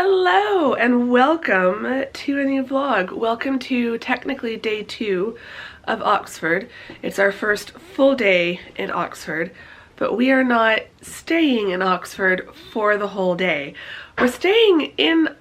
Hello and welcome to a new vlog. Welcome to technically day 2 of Oxford. It's our first full day in Oxford, but we are not staying in Oxford for the whole day. We're staying in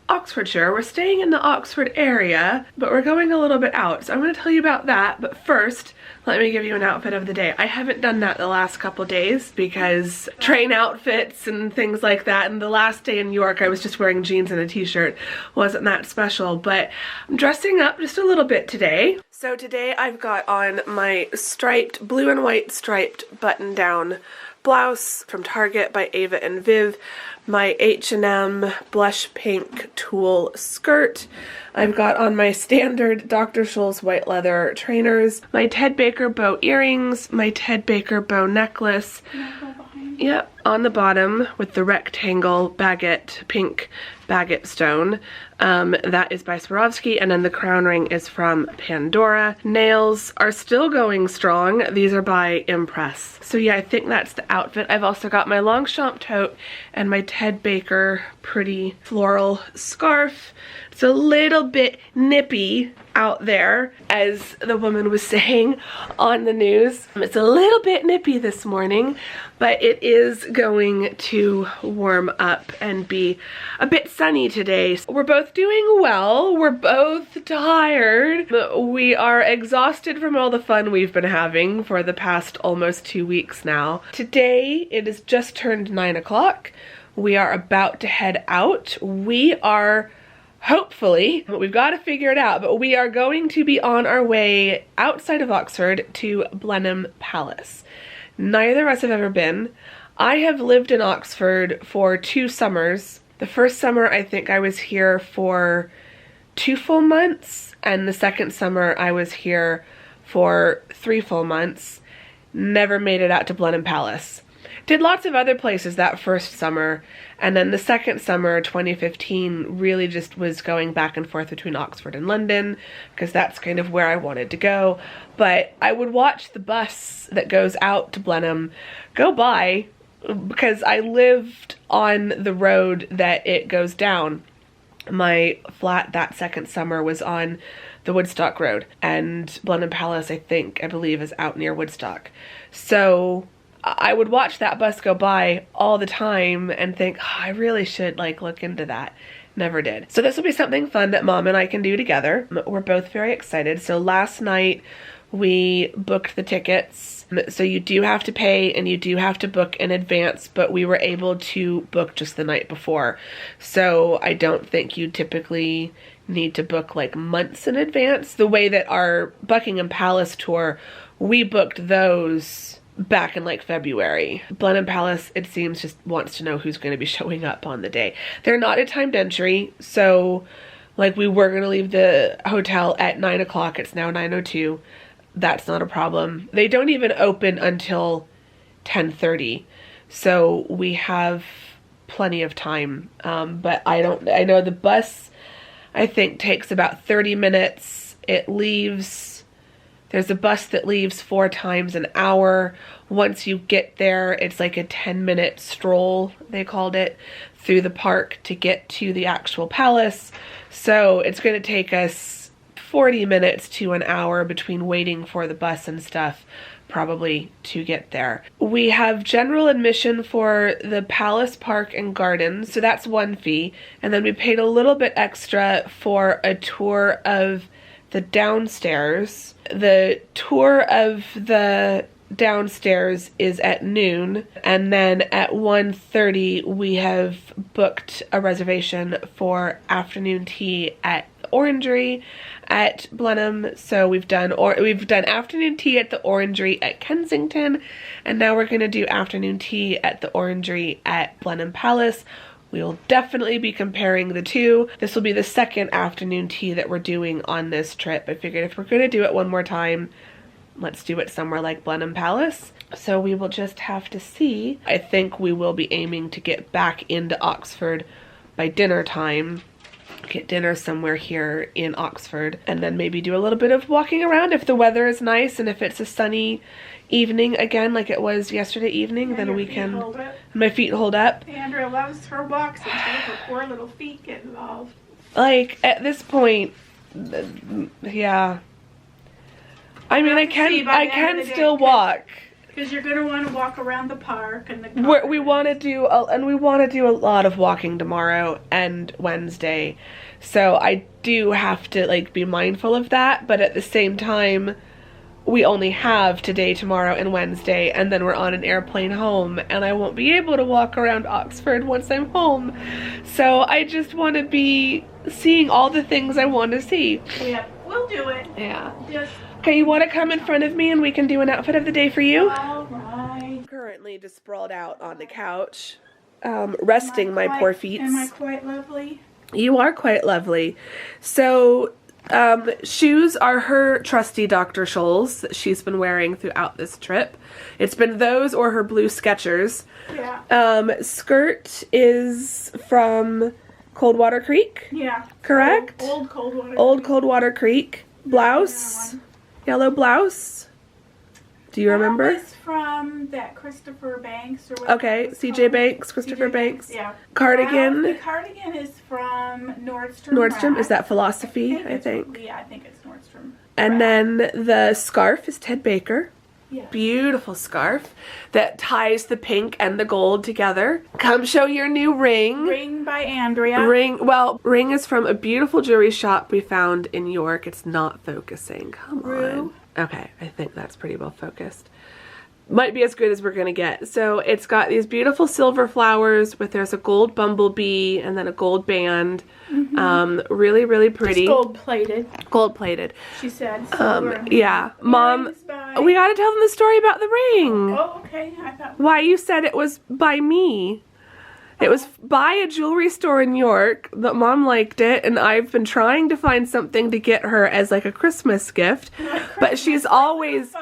Oxfordshire, we're staying in the Oxford area, but we're going a little bit out. So I'm going to tell you about that, but first, let me give you an outfit of the day. I haven't done that the last couple days because train outfits and things like that, and the last day in York I was just wearing jeans and a t-shirt. Wasn't that special, but I'm dressing up just a little bit today. So today I've got on my striped, blue and white striped button-down blouse from Target by Ava and Viv, my H&M blush pink tulle skirt. I've got on my standard Dr. Scholl's white leather trainers, my Ted Baker bow earrings, my Ted Baker bow necklace. Yep, on the bottom with the rectangle baguette, pink baguette stone. That is by Swarovski, and then the crown ring is from Pandora. Nails are still going strong. These are by Impress. So yeah, I think that's the outfit. I've also got my Longchamp tote and my Ted Baker pretty floral scarf. It's a little bit nippy out there, as the woman was saying on the news. It's a little bit nippy this morning, but it is going to warm up and be a bit sunny today. We're both doing well. We're both tired. We are exhausted from all the fun we've been having for the past almost 2 weeks now. Today, it has just turned 9 o'clock. We are about to head out. We are hopefully, we've got to figure it out, but we are going to be on our way outside of Oxford to Blenheim Palace. Neither of us have ever been. I have lived in Oxford for 2 summers. The first summer I think I was here for 2 full months, and the second summer I was here for 3 full months. Never made it out to Blenheim Palace. Did lots of other places that first summer, and then the second summer, 2015, really just was going back and forth between Oxford and London, because that's kind of where I wanted to go. But I would watch the bus that goes out to Blenheim go by, because I lived on the road that it goes down. My flat that second summer was on the Woodstock road, and Blenheim Palace, I believe, is out near Woodstock. So I would watch that bus go by all the time and think, oh, I really should look into that. Never did. So this will be something fun that Mom and I can do together. We're both very excited. So last night we booked the tickets. So you do have to pay and you do have to book in advance, but we were able to book just the night before. So I don't think you typically need to book months in advance. The way that our Buckingham Palace tour, we booked those back in February. Blenheim Palace, it seems, just wants to know who's going to be showing up on the day. They're not a timed entry, so we were going to leave the hotel at 9 o'clock. It's now 9:02. That's not a problem. They don't even open until 10:30, so we have plenty of time. But I know the bus, I think, takes about 30 minutes. It leaves. There's a bus that leaves 4 times an hour. Once you get there, it's a 10-minute stroll, they called it, through the park to get to the actual palace. So it's going to take us 40 minutes to an hour between waiting for the bus and stuff, probably, to get there. We have general admission for the Palace Park and Gardens, so that's one fee. And then we paid a little bit extra for a tour of the downstairs. The tour of the downstairs is at noon, and then at 1:30 we have booked a reservation for afternoon tea at Orangery at Blenheim. So we've done afternoon tea at the Orangery at Kensington, and now we're going to do afternoon tea at the Orangery at Blenheim Palace. We will definitely be comparing the two. This will be the second afternoon tea that we're doing on this trip. I figured if we're going to do it one more time, let's do it somewhere like Blenheim Palace. So we will just have to see. I think we will be aiming to get back into Oxford by dinner time. get dinner somewhere here in Oxford, and then maybe do a little bit of walking around if the weather is nice, and if it's a sunny evening again like it was yesterday evening, then we can. My feet hold up. Andrea loves her walks until her poor little feet get involved. Like at this point, yeah. I mean, I can still walk. Because you're gonna want to walk around the park and the. We want to do a lot of walking tomorrow and Wednesday, so I do have to like be mindful of that. But at the same time, we only have today, tomorrow, and Wednesday, and then we're on an airplane home, and I won't be able to walk around Oxford once I'm home. So I just want to be seeing all the things I want to see. Yeah, we'll do it. Yeah. Just okay, you want to come in front of me and we can do an outfit of the day for you? all right. Currently just sprawled out on the couch, resting my poor feet. Am I quite lovely? You are quite lovely. So, shoes are her trusty Dr. Scholl's that she's been wearing throughout this trip. It's been those or her blue Skechers. Yeah. Skirt is from Coldwater Creek. Yeah. Correct? Old Coldwater. Old Coldwater Creek. Blouse. Yellow blouse. Do you remember? That was from that Christopher Banks or whatever. Okay, CJ Banks, Christopher Banks. Yeah. Cardigan. The cardigan is from Nordstrom. Nordstrom, Rack. is that Philosophy, I think? Yeah, I think it's Nordstrom. And Rack. then the scarf is Ted Baker. Yeah. Beautiful scarf that ties the pink and the gold together. Come show your new ring. Ring by Andrea. Ring is from a beautiful jewelry shop we found in York. It's not focusing. Come on. Okay, I think that's pretty well focused. Might be as good as we're gonna get. So it's got these beautiful silver flowers there's a gold bumblebee and then a gold band. Really, really pretty. It's gold plated. Gold plated. She said. Yeah. Mom, we gotta tell them the story about the ring. Oh, okay. I thought. Why you said it was by me. It was by a jewelry store in York, but Mom liked it, and I've been trying to find something to get her as like a Christmas gift, but she's always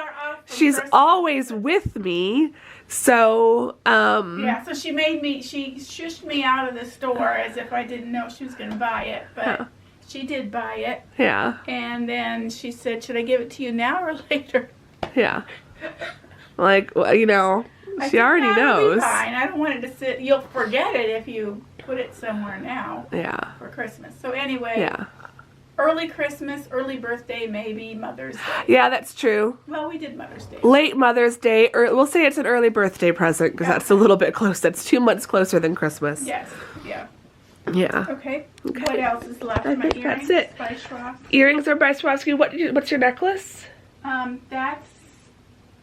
with me, so yeah, so she shushed me out of the store as if I didn't know she was gonna buy it, but she did buy it. Yeah. And then she said, should I give it to you now or later? Yeah. Like, well, you know, she already knows. Fine. I don't want it to sit. You'll forget it if you put it somewhere now. Yeah. For Christmas. So anyway. Yeah. Early Christmas, early birthday, maybe Mother's Day. Yeah, that's true. Well, we did Mother's Day. Late Mother's Day, or we'll say it's an early birthday present because that's a little bit close. That's 2 months closer than Christmas. Yes. Yeah. Yeah. Okay. What else is left? I think that's it. Earrings are by Swarovski. What's your necklace? That's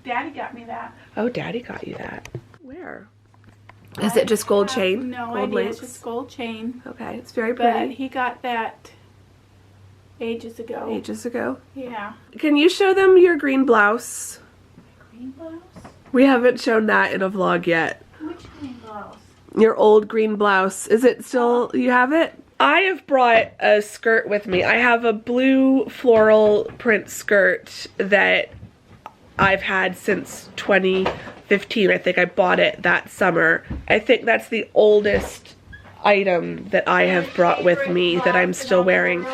Daddy got me that. Oh, Daddy got you that. Where? Is it just gold chain? No gold idea. links? It's just gold chain. Okay, it's very pretty. But he got that ages ago. Ages ago? Yeah. Can you show them your green blouse? Green blouse? We haven't shown that in a vlog yet. Which green blouse? Your old green blouse. Is it still, you have it? I have brought a skirt with me. I have a blue floral print skirt that I've had since 2015. I think I bought it that summer. I think that's the oldest item that I have brought with me that I'm still wearing.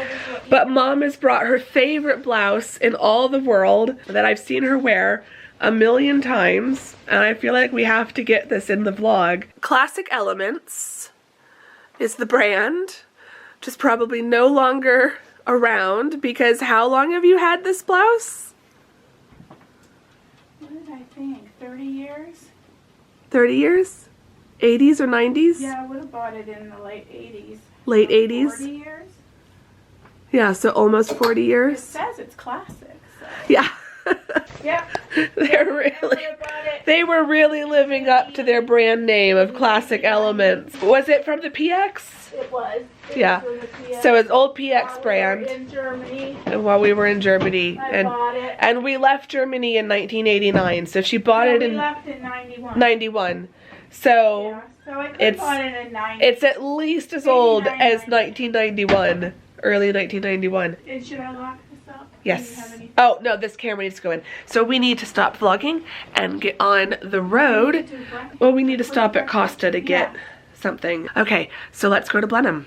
But Mom has brought her favorite blouse in all the world that I've seen her wear a million times, and I feel like we have to get this in the vlog. Classic Elements is the brand, which is probably no longer around because how long have you had this blouse? 30 years? 30 years? 80s or 90s? Yeah, I would have bought it in the late 80s. Late 80s? 40 years? Yeah, so almost 40 years. It says it's classic. So. Yeah. Yep. They were really living up to their brand name of Classic Elements. Was it from the PX? It was. Yeah. So it's old PX brand. In Germany. And while we were in Germany. I bought it. And we left Germany in 1989. So she bought it in... we left in 91. 91. So... Yeah. So I could have bought it in 90. It's at least as old as 1991. Early 1991. And should I lock this up? Yes. Oh, no, this camera needs to go in. So we need to stop vlogging and get on the road. Well, we need to stop at Costa to get something. Okay, so let's go to Blenheim.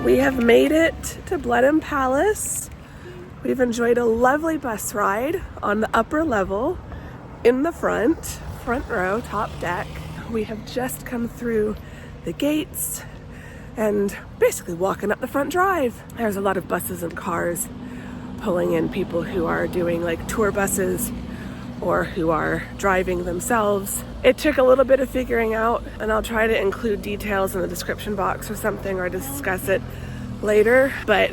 We have made it to Blenheim Palace. We've enjoyed a lovely bus ride on the upper level in the front row, top deck. We have just come through the gates and basically walking up the front drive. There's a lot of buses and cars pulling in people who are doing like tour buses or who are driving themselves. It took a little bit of figuring out, and I'll try to include details in the description box or something, or discuss it later, but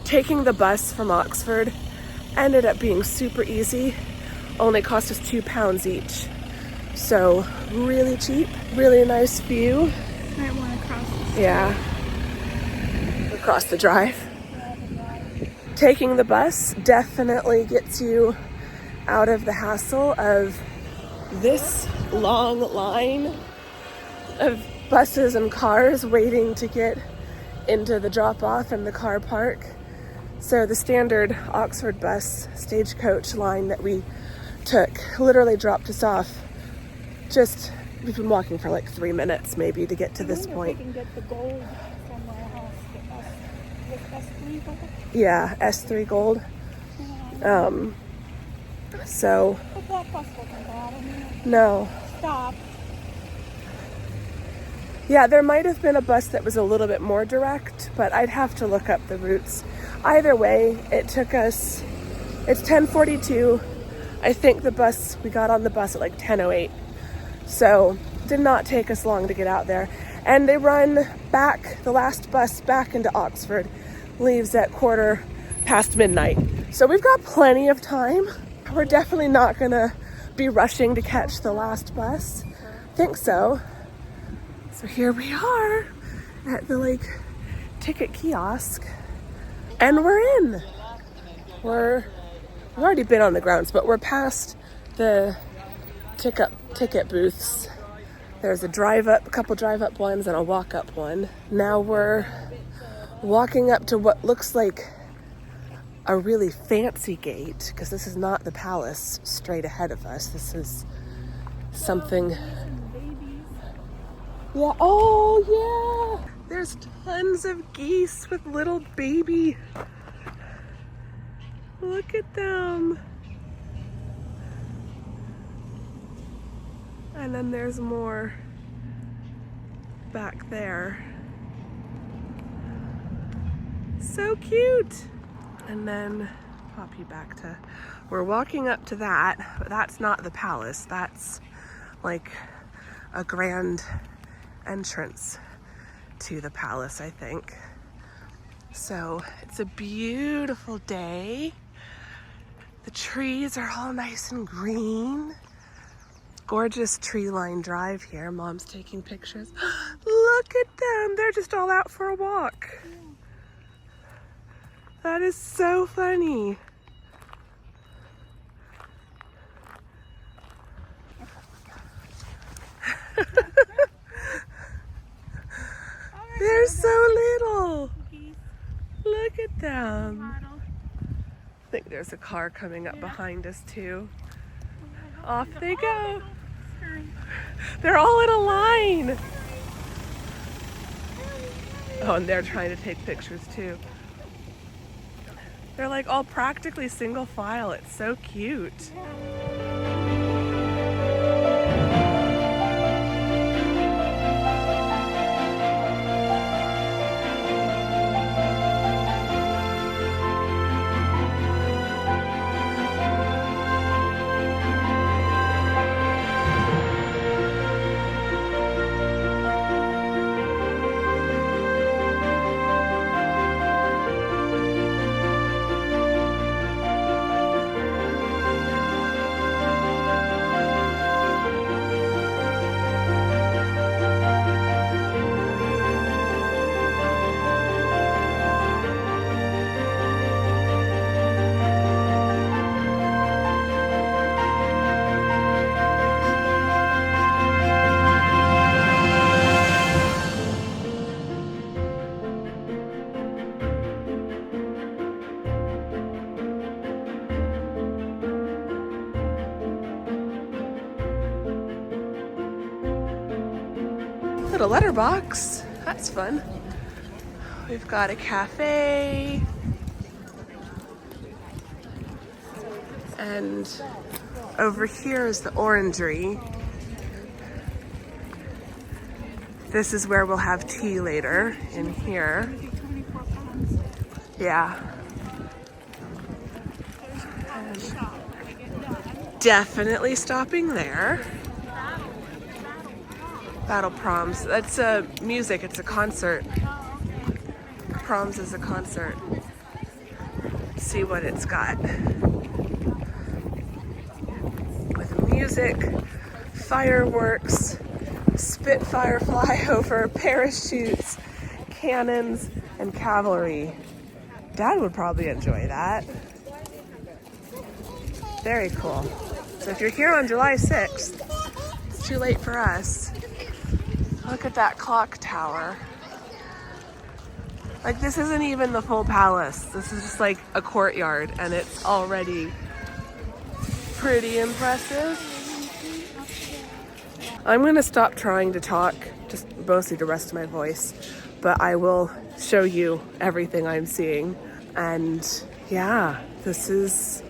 taking the bus from Oxford ended up being super easy. Only cost us £2 each. So really cheap, really nice view. Might want to cross the street. Yeah, across the drive. Taking the bus definitely gets you out of the hassle of this long line of buses and cars waiting to get into the drop-off and the car park. So the standard Oxford bus stagecoach line that we took literally dropped us off. We've been walking for like 3 minutes maybe to get to this point. We can get the gold somewhere else. S3 gold? Yeah, S3 gold. So. But that bus wasn't bad. I mean, No. stop. Yeah, there might have been a bus that was a little bit more direct, but I'd have to look up the routes. Either way, it took us, it's 10:42. I think we got on the bus at like 10:08. So did not take us long to get out there. And they run back, the last bus back into Oxford leaves at midnight. So we've got plenty of time. We're definitely not gonna be rushing to catch the last bus. Think so. So here we are at the ticket kiosk, and we're in. We've already been on the grounds, but we're past the ticket booths. There's a couple drive-up ones and a walk-up one. Now we're walking up to what looks like a really fancy gate, because this is not the palace straight ahead of us. This is something. Yeah, oh yeah! There's tons of geese with little baby. Look at them. And then there's more back there. So cute. And then pop you back to, we're walking up to that, but that's not the palace. That's like a grand entrance to the palace, I think. So it's a beautiful day. The trees are all nice and green. Gorgeous tree-lined drive here. Mom's taking pictures. Look at them. They're just all out for a walk. That is so funny. They're so little. Look at them. I think there's a car coming up behind us too. Off they go. They're all in a line. Oh, and they're trying to take pictures too. They're like all practically single file. It's so cute. Little letterbox. That's fun. We've got a cafe. And over here is the Orangery. This is where we'll have tea later, in here. Yeah. Definitely stopping there. Battle Proms. That's music, it's a concert. Proms is a concert. See what it's got. With music, fireworks, Spitfire flyover, parachutes, cannons, and cavalry. Dad would probably enjoy that. Very cool. So if you're here on July 6th, it's too late for us. Look at that clock tower. Like, this isn't even the full palace. This is just like a courtyard, and it's already pretty impressive. I'm gonna stop trying to talk, just mostly to rest my voice, but I will show you everything I'm seeing. And yeah, this is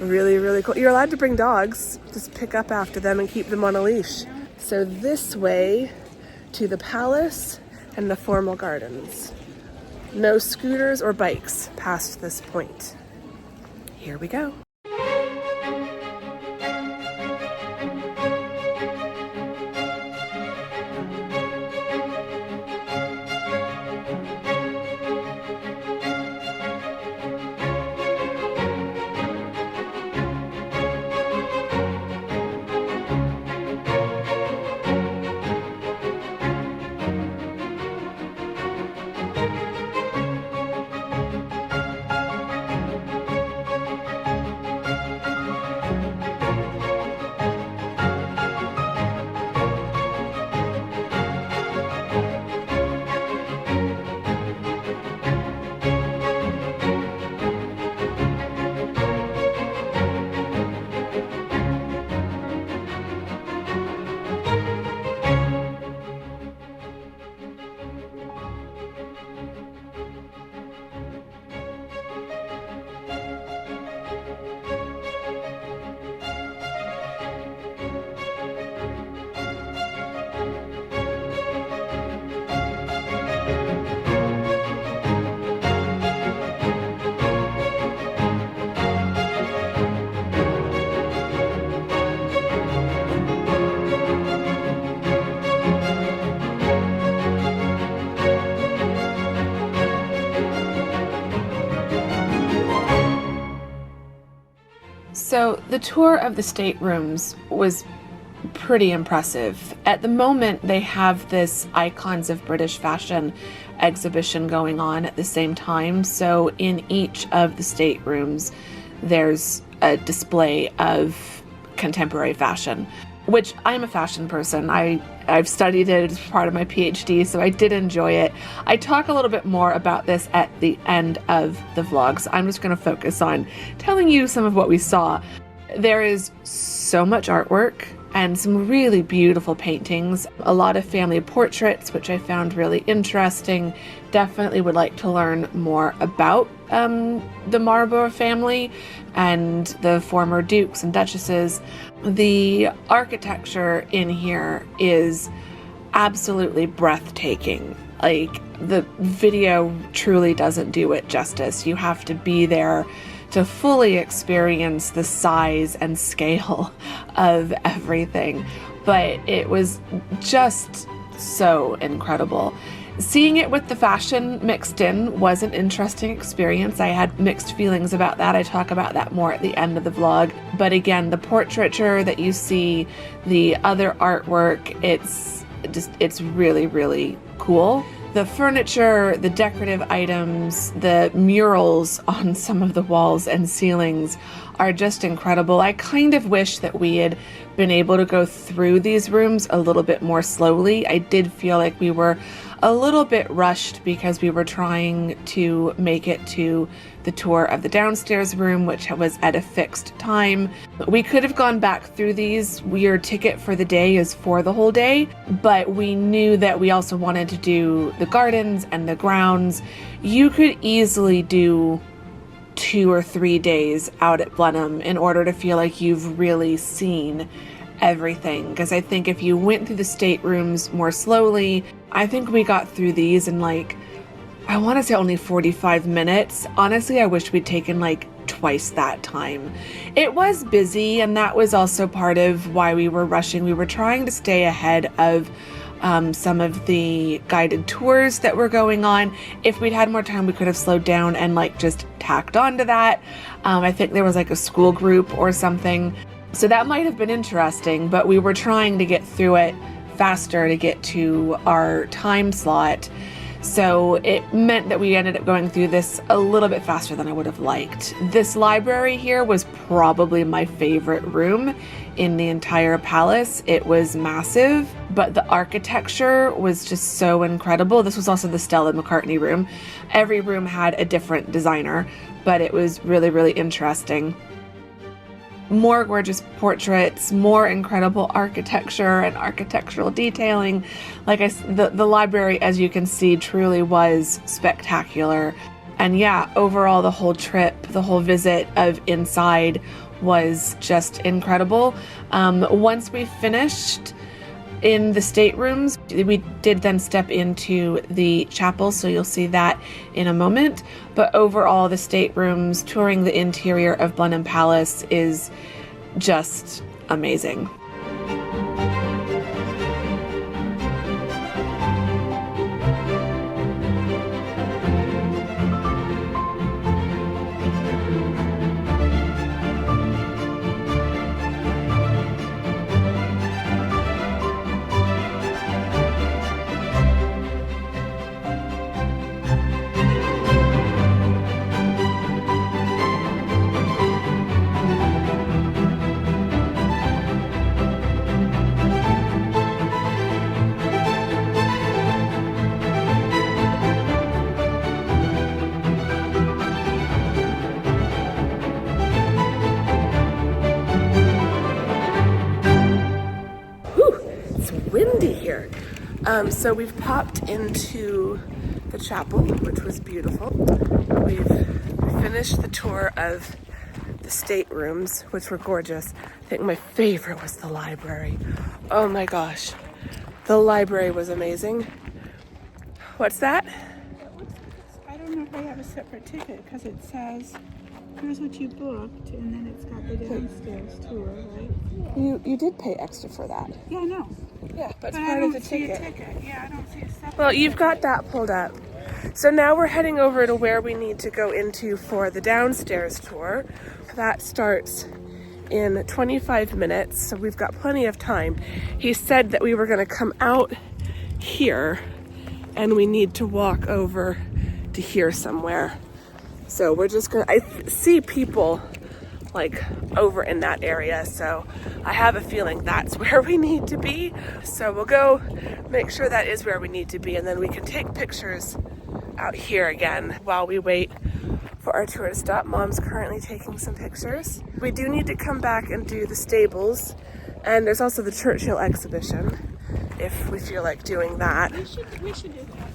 really, really cool. You're allowed to bring dogs, just pick up after them and keep them on a leash. So this way to the palace and the formal gardens. No scooters or bikes past this point. Here we go. So the tour of the staterooms was pretty impressive. At the moment, they have this Icons of British Fashion exhibition going on at the same time. So in each of the staterooms, there's a display of contemporary fashion, which I'm a fashion person. I've studied it as part of my PhD, so I did enjoy it. I talk a little bit more about this at the end of the vlog, so I'm just going to focus on telling you some of what we saw. There is so much artwork and some really beautiful paintings, a lot of family portraits, which I found really interesting. Definitely would like to learn more about the Marlborough family and the former dukes and duchesses. The architecture in here is absolutely breathtaking. Like, the video truly doesn't do it justice. You have to be there to fully experience the size and scale of everything. But it was just so incredible. Seeing it with the fashion mixed in was an interesting experience. I had mixed feelings about that. I talk about that more at the end of the vlog. But again, the portraiture that you see, the other artwork, it's really, really cool. The furniture, the decorative items, the murals on some of the walls and ceilings are just incredible. I kind of wish that we had been able to go through these rooms a little bit more slowly. I did feel like we were a little bit rushed because we were trying to make it to the tour of the downstairs room, which was at a fixed time. We could have gone back through these. Your ticket for the day is for the whole day, but we knew that we also wanted to do the gardens and the grounds. You could easily do 2 or 3 days out at Blenheim in order to feel like you've really seen everything, because I think if you went through the staterooms more slowly, I think we got through these in like, I want to say only 45 minutes. Honestly, I wish we'd taken like twice that time. It was busy, and that was also part of why we were rushing. We were trying to stay ahead of some of the guided tours that were going on. If we'd had more time, we could have slowed down and like just tacked on to that. I think there was like a school group or something. So that might have been interesting, but we were trying to get through it faster to get to our time slot. So it meant that we ended up going through this a little bit faster than I would have liked. This library here was probably my favorite room in the entire palace. It was massive, but the architecture was just so incredible. This was also the Stella McCartney room. Every room had a different designer, but it was really, really interesting. More gorgeous portraits, more incredible architecture and architectural detailing. Like the library, as you can see, truly was spectacular. And yeah, overall, the whole trip, the whole visit of inside was just incredible. Once we finished in the staterooms, we did then step into the chapel, so you'll see that in a moment. But overall, the staterooms, touring the interior of Blenheim Palace is just amazing. Windy here. So we've popped into the chapel, which was beautiful. We've finished the tour of the staterooms, which were gorgeous. I think my favorite was the library. Oh my gosh, the library was amazing. What's that? I don't know if I have a separate ticket because it says, here's what you booked, and then it's got the downstairs tour, right? You did pay extra for that. Yeah, I know. Yeah, that's But part I of don't the see ticket. a ticket. Yeah, I don't see a separate Well, you've ticket. got that pulled up. So now we're heading over to where we need to go into for the downstairs tour. That starts in 25 minutes, so we've got plenty of time. He said that we were going to come out here and we need to walk over to here somewhere. So we're just gonna, I see people like over in that area, so I have a feeling that's where we need to be. So we'll go make sure that is where we need to be, and then we can take pictures out here again while we wait for our tour to stop. Mom's currently taking some pictures. We do need to come back and do the stables, and there's also the Churchill exhibition if we feel like doing that. We should do that.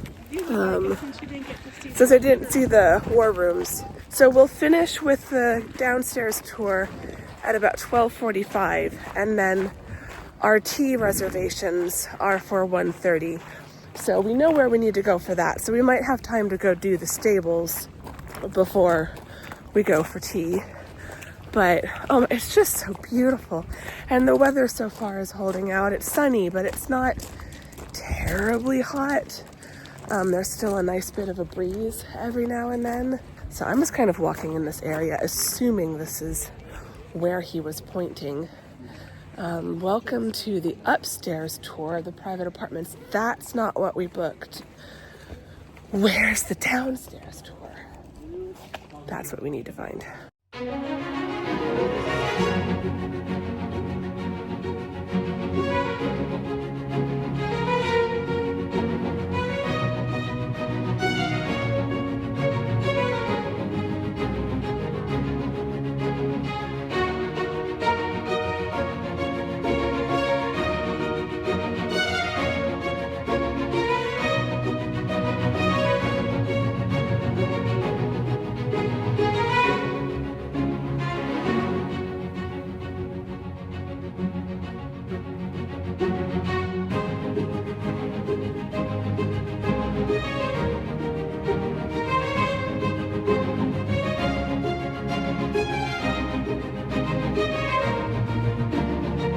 Since I didn't see the war rooms. So we'll finish with the downstairs tour at about 12:45, and then our tea reservations are for 1:30. So we know where we need to go for that. So we might have time to go do the stables before we go for tea. But it's just so beautiful. And the weather so far is holding out. It's sunny, but it's not terribly hot. There's still a nice bit of a breeze every now and then. So I'm just kind of walking in this area, assuming this is where he was pointing. Welcome to the upstairs tour of the private apartments. That's not what we booked. Where's the downstairs tour? That's what we need to find.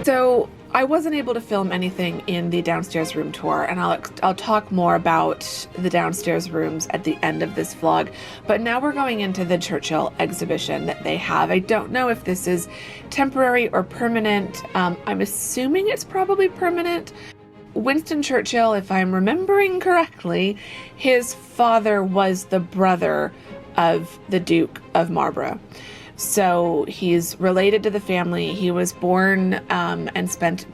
So I wasn't able to film anything in the downstairs room tour, and I'll talk more about the downstairs rooms at the end of this vlog. But now we're going into the Churchill exhibition that they have. I don't know if this is temporary or permanent. I'm assuming it's probably permanent. Winston Churchill, if I'm remembering correctly, his father was the brother of the Duke of Marlborough. So he's related to the family. He was born in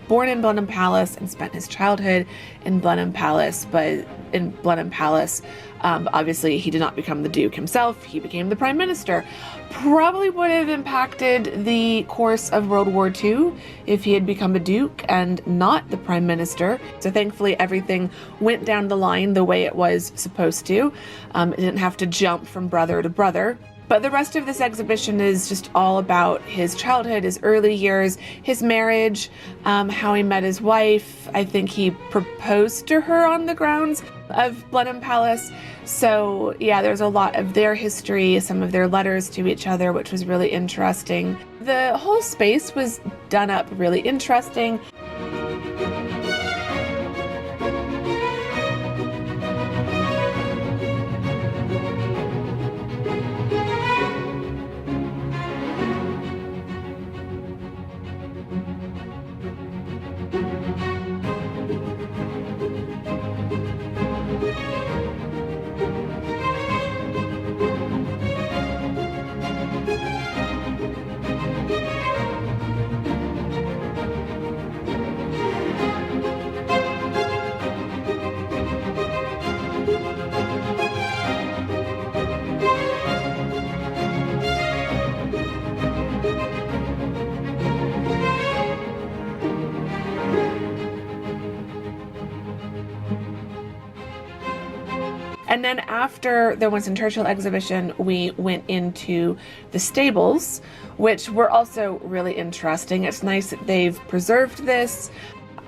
Blenheim Palace and spent his childhood in Blenheim Palace. But in Blenheim Palace, obviously he did not become the Duke himself. He became the Prime Minister. Probably would have impacted the course of World War II if he had become a Duke and not the Prime Minister. So thankfully everything went down the line the way it was supposed to. It didn't have to jump from brother to brother. But the rest of this exhibition is just all about his childhood, his early years, his marriage, how he met his wife. I think he proposed to her on the grounds of Blenheim Palace. So yeah, there's a lot of their history, some of their letters to each other, which was really interesting. The whole space was done up really interesting. And then after the Winston Churchill exhibition, we went into the stables, which were also really interesting. It's nice that they've preserved this.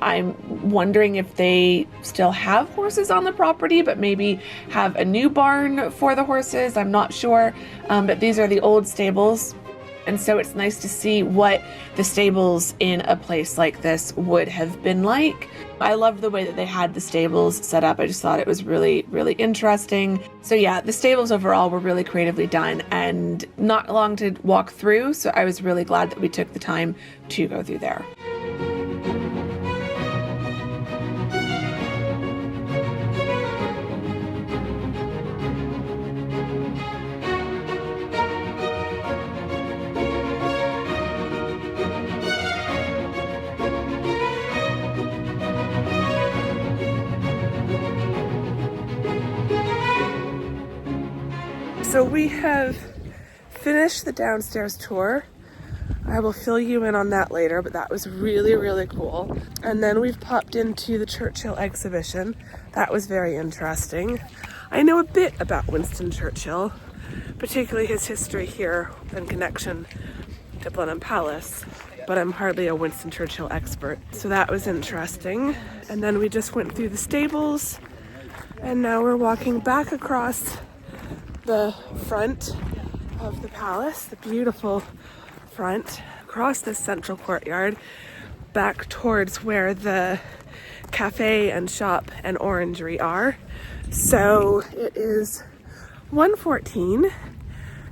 I'm wondering if they still have horses on the property, but maybe have a new barn for the horses. I'm not sure, but these are the old stables. And so it's nice to see what the stables in a place like this would have been like. I love the way that they had the stables set up. I just thought it was really, really interesting. So yeah, the stables overall were really creatively done and not long to walk through. So I was really glad that we took the time to go through there. So we have finished the downstairs tour. I will fill you in on that later, but that was really, really cool. And then we've popped into the Churchill exhibition. That was very interesting. I know a bit about Winston Churchill, particularly his history here in connection to Blenheim Palace, but I'm hardly a Winston Churchill expert. So that was interesting. And then we just went through the stables, and now we're walking back across the front of the palace, the beautiful front, across this central courtyard, back towards where the cafe and shop and orangery are. So it is 1:14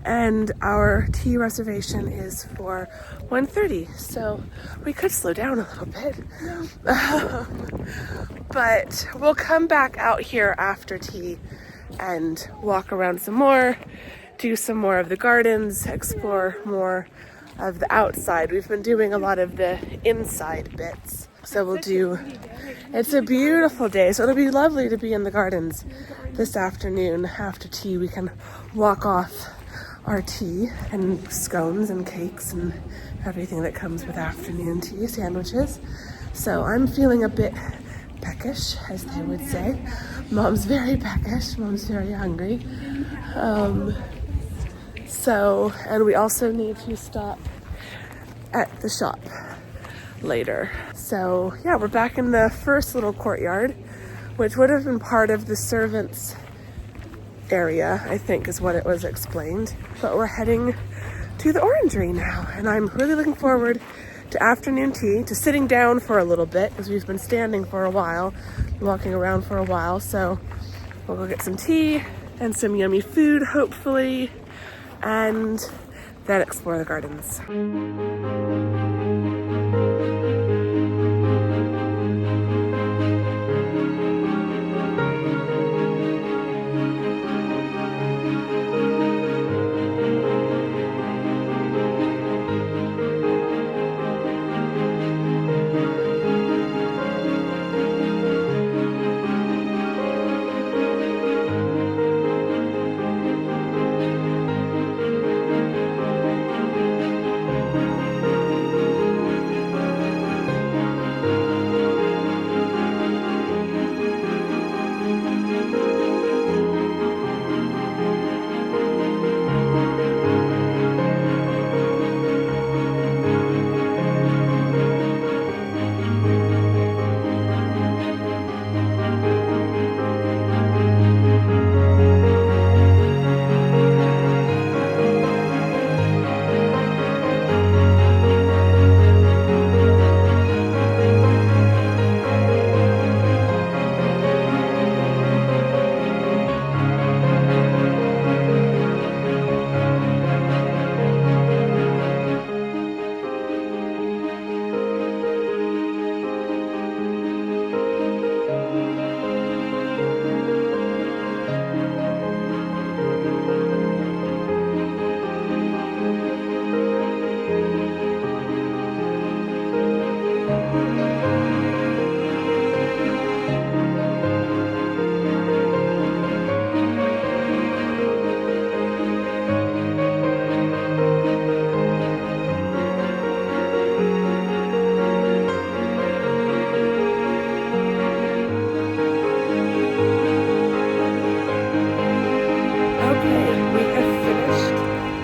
and our tea reservation is for 1:30. So we could slow down a little bit. But we'll come back out here after tea and walk around some more, do some more of the gardens, explore more of the outside. We've been doing a lot of the inside bits. So we'll do, it's a beautiful day, so it'll be lovely to be in the gardens this afternoon. After tea, we can walk off our tea and scones and cakes and everything that comes with afternoon tea, sandwiches. So I'm feeling a bit peckish, as they would say. Mom's very peckish, Mom's very hungry. And we also need to stop at the shop later. So yeah, we're back in the first little courtyard, which would have been part of the servants area, I think is what it was explained. But we're heading to the Orangery now, and I'm really looking forward to afternoon tea, to sitting down for a little bit because we've been standing for a while, walking around for a while. So we'll go get some tea and some yummy food, hopefully, and then explore the gardens.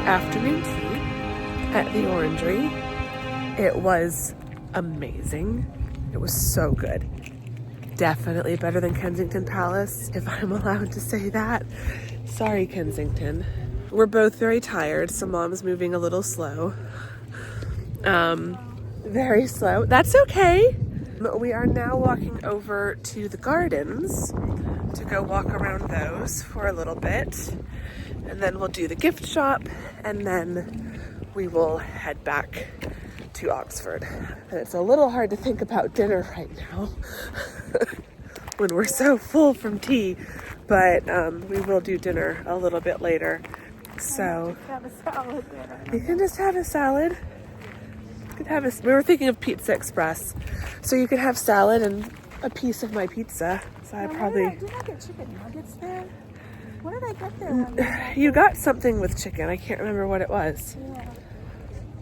Afternoon tea at the Orangery. It was amazing. It was so good. Definitely better than Kensington Palace, if I'm allowed to say that. Sorry, Kensington. We're both very tired, so Mom's moving a little slow. Very slow. That's okay. We are now walking over to the gardens to go walk around those for a little bit. And then we'll do the gift shop, and then we will head back to Oxford. And it's a little hard to think about dinner right now when we're so full from tea, but we will do dinner a little bit later. So Have a salad there. you can just have a salad. You could have we were thinking of Pizza Express, so you could have salad and a piece of my pizza. So I probably. Did I get chicken nuggets there? What did I get there? You got something with chicken. I can't remember what it was. Yeah.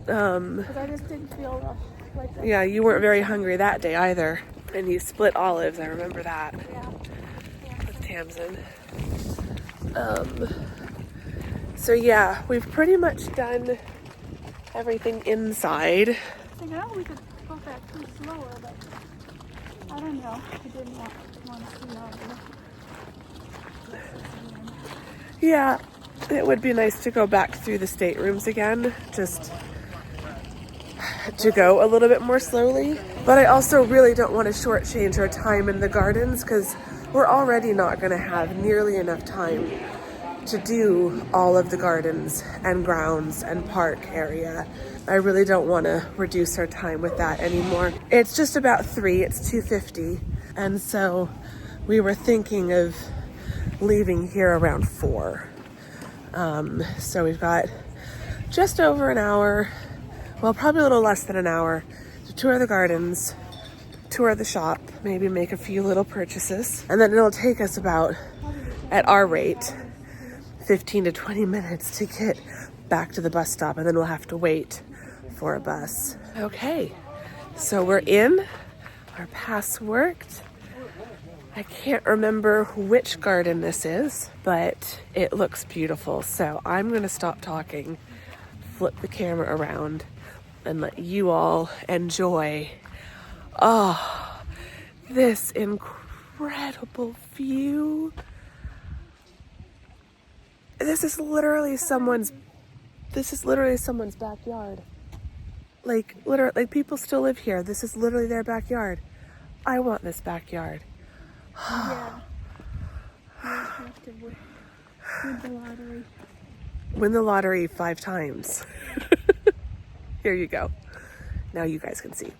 Because I just didn't feel like that. Yeah, you weren't very hungry that day either. And you split olives, I remember that. Yeah. With Tamsin. So yeah, we've pretty much done everything inside. So now we could go back too slower, but I don't know. I didn't want to see all this. Yeah, it would be nice to go back through the staterooms again, just to go a little bit more slowly. But I also really don't want to shortchange our time in the gardens because we're already not going to have nearly enough time to do all of the gardens and grounds and park area. I really don't want to reduce our time with that anymore. It's just about 3, it's 2:50, and so we were thinking of leaving here around 4. So we've got just over an hour, well, probably a little less than an hour to tour the gardens, tour the shop, maybe make a few little purchases, and then it'll take us about, at our rate, 15 to 20 minutes to get back to the bus stop, and then we'll have to wait for a bus. Okay, so we're in. Our pass worked. I can't remember which garden this is, but it looks beautiful. So I'm gonna stop talking, flip the camera around, and let you all enjoy, this incredible view. This is literally someone's backyard. Like, literally, like people still live here. This is literally their backyard. I want this backyard. Yeah. You have to win the lottery. Win the lottery 5 times. Here you go. Now you guys can see.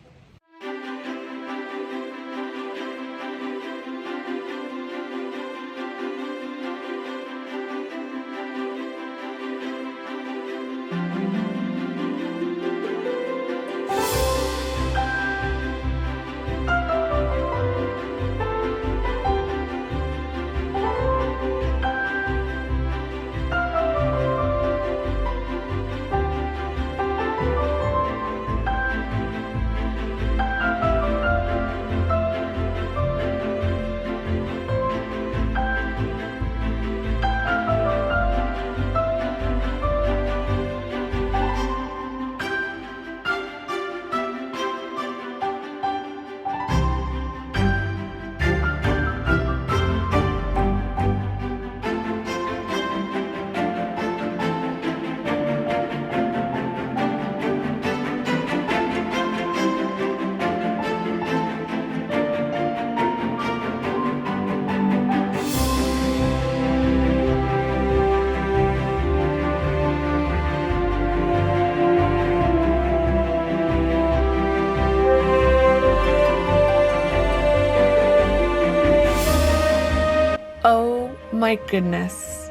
Oh my goodness,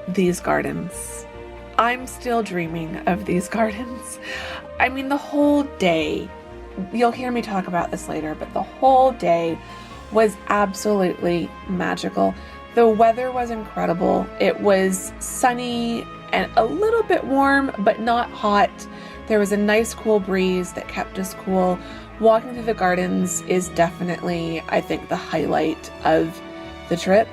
these gardens. I'm still dreaming of these gardens. I mean, the whole day, you'll hear me talk about this later, but the whole day was absolutely magical. The weather was incredible. It was sunny and a little bit warm, but not hot. There was a nice cool breeze that kept us cool. Walking through the gardens is definitely, I think, the highlight of the trip,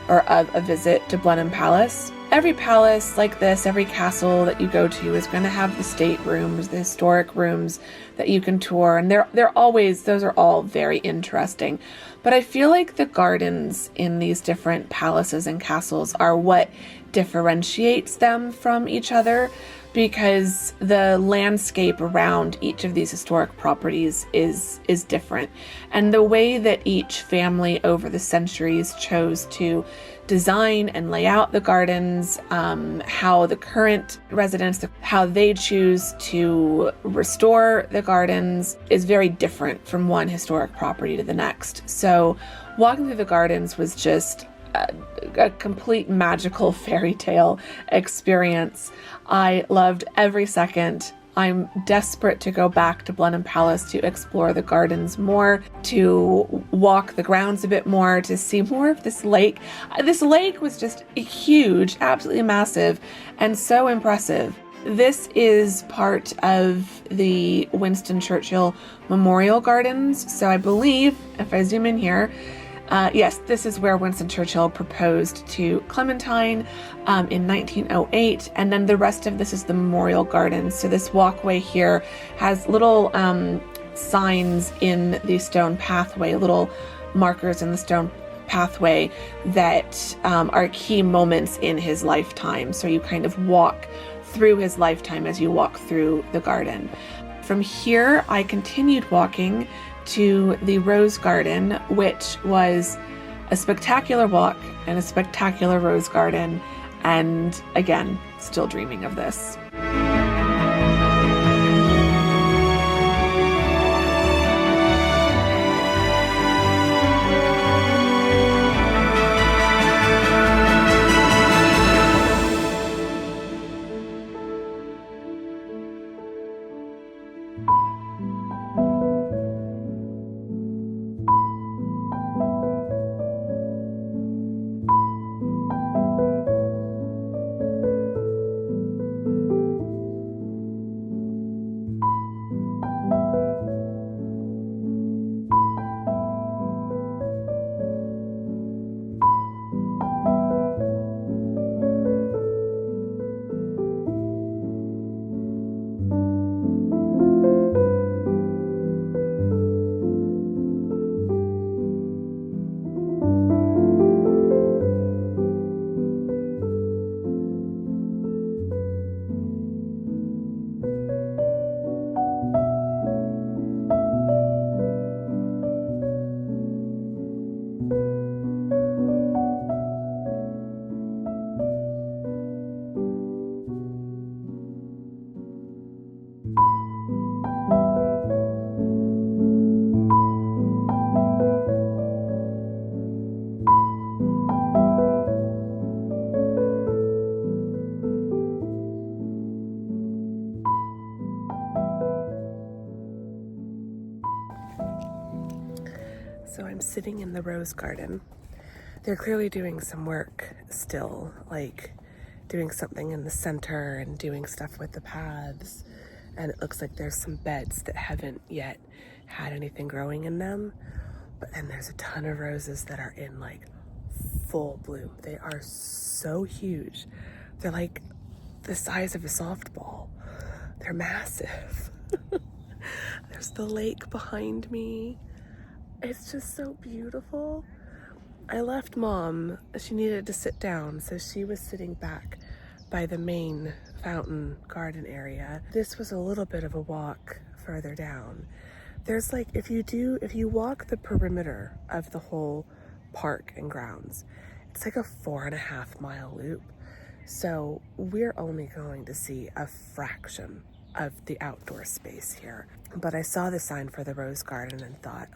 or of a visit to Blenheim Palace. Every palace like this, every castle that you go to is going to have the state rooms, the historic rooms that you can tour, and those are all very interesting. But I feel like the gardens in these different palaces and castles are what differentiates them from each other, because the landscape around each of these historic properties is different. And the way that each family over the centuries chose to design and lay out the gardens, how the current residents, how they choose to restore the gardens is very different from one historic property to the next. So walking through the gardens was just a complete magical fairy tale experience. I loved every second. I'm desperate to go back to Blenheim Palace to explore the gardens more, to walk the grounds a bit more, to see more of this lake. This lake was just huge, absolutely massive, and so impressive. This is part of the Winston Churchill Memorial Gardens. So I believe, if I zoom in here, yes, this is where Winston Churchill proposed to Clementine in 1908, and then the rest of this is the Memorial Gardens. So this walkway here has little signs in the stone pathway, little markers in the stone pathway that are key moments in his lifetime. So you kind of walk through his lifetime as you walk through the garden. From here, I continued walking to the Rose Garden, which was a spectacular walk and a spectacular rose garden, and again, still dreaming of this. So I'm sitting in the rose garden. They're clearly doing some work still, like doing something in the center and doing stuff with the paths. And it looks like there's some beds that haven't yet had anything growing in them. But then there's a ton of roses that are in like full bloom. They are so huge. They're like the size of a softball. They're massive. There's the lake behind me. It's just so beautiful. I left Mom. She needed to sit down, so she was sitting back by the main fountain garden area. This was a little bit of a walk further down. There's like, if you walk the perimeter of the whole park and grounds, it's like a 4.5 mile loop. So we're only going to see a fraction of the outdoor space here. But I saw the sign for the rose garden and thought,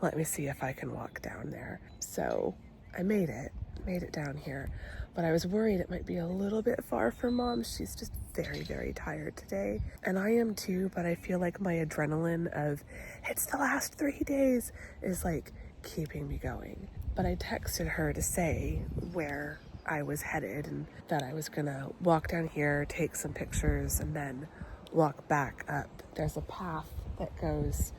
let me see if I can walk down there. So I made it down here. But I was worried it might be a little bit far for Mom. She's just very, very tired today. And I am too, but I feel like my adrenaline of it's the last 3 days is like keeping me going. But I texted her to say where I was headed and that I was gonna walk down here, take some pictures, and then walk back up. There's a path that goes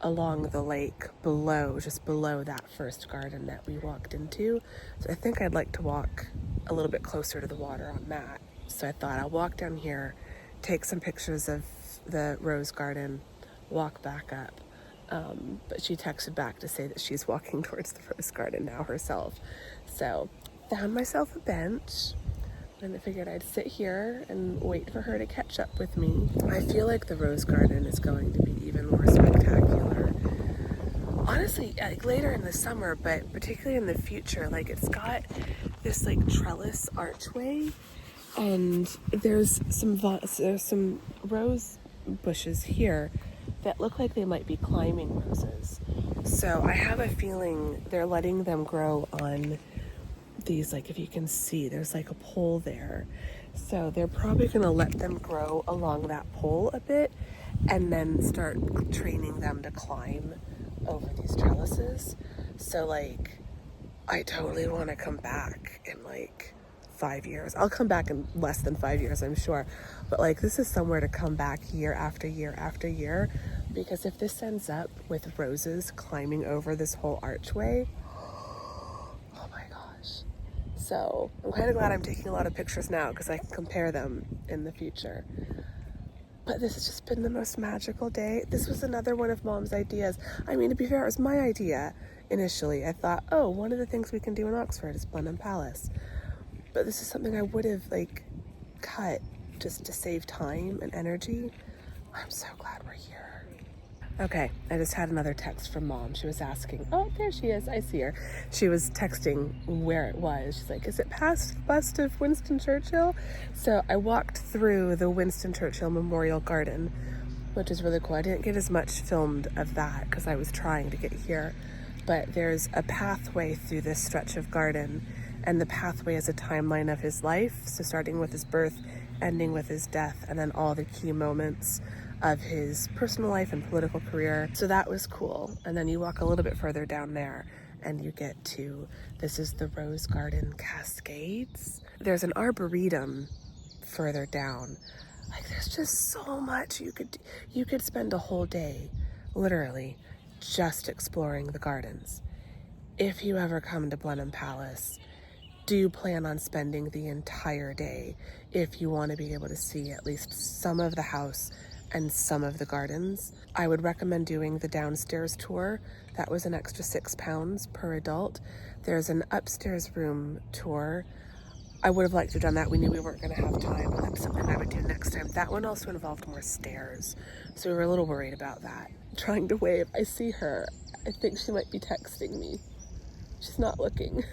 along the lake below, just below that first garden that we walked into. So I think I'd like to walk a little bit closer to the water on that. So I thought I'll walk down here, take some pictures of the rose garden, walk back up. But she texted back to say that she's walking towards the rose garden now herself. So found myself a bench and I figured I'd sit here and wait for her to catch up with me. I feel like the rose garden is going to be even more spectacular. Honestly, like later in the summer, but particularly in the future, like it's got this like trellis archway and there's some rose bushes here that look like they might be climbing roses. So I have a feeling they're letting them grow on these, like if you can see, there's like a pole there. So they're probably gonna let them grow along that pole a bit and then start training them to climb over these trellises. So like, I totally wanna come back in like 5 years. I'll come back in less than 5 years, I'm sure. But like, this is somewhere to come back year after year after year, because if this ends up with roses climbing over this whole archway, oh my gosh. So I'm kind of glad I'm taking a lot of pictures now because I can compare them in the future. But this has just been the most magical day. This was another one of Mom's ideas. I mean, to be fair, it was my idea initially. I thought, oh, one of the things we can do in Oxford is Blenheim Palace. But this is something I would have like cut just to save time and energy. I'm so glad we're here. Okay, I just had another text from Mom. She was asking, oh, there she is, I see her. She was texting where it was. She's like, is it past the bust of Winston Churchill? So I walked through the Winston Churchill Memorial Garden, which is really cool. I didn't get as much filmed of that because I was trying to get here. But there's a pathway through this stretch of garden, and the pathway is a timeline of his life. So starting with his birth, ending with his death, and then all the key moments of his personal life and political career. So that was cool. And then you walk a little bit further down there and you get to, this is the Rose Garden Cascades. There's an arboretum further down. Like there's just so much you could spend a whole day, literally, just exploring the gardens. If you ever come to Blenheim Palace, do plan on spending the entire day if you want to be able to see at least some of the house and some of the gardens. I would recommend doing the downstairs tour. That was an extra £6 per adult. There's an upstairs room tour. I would have liked to have done that. We knew we weren't going to have time, but that's something I would do next time. That one also involved more stairs, so we were a little worried about that. Trying to wave. I see her. I think she might be texting me. She's not looking.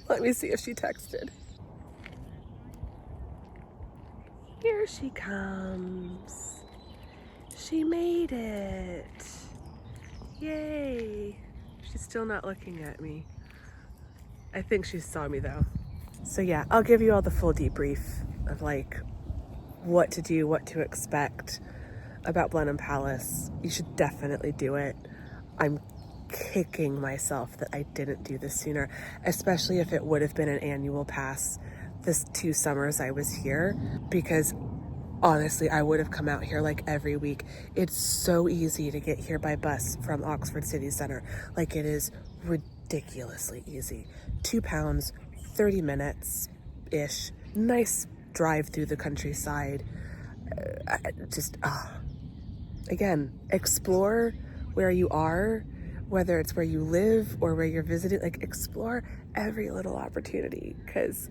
Let me see if she texted. Here she comes. She made it. Yay. She's still not looking at me. I think she saw me though. So yeah, I'll give you all the full debrief of like what to do, what to expect about Blenheim Palace. You should definitely do it. I'm kicking myself that I didn't do this sooner, especially if it would have been an annual pass this 2 summers I was here, because honestly, I would have come out here like every week. It's so easy to get here by bus from Oxford City Centre. Like, it is ridiculously easy. £2, 30 minutes-ish. Nice drive through the countryside. Again, explore where you are, whether it's where you live or where you're visiting. Like, explore every little opportunity, because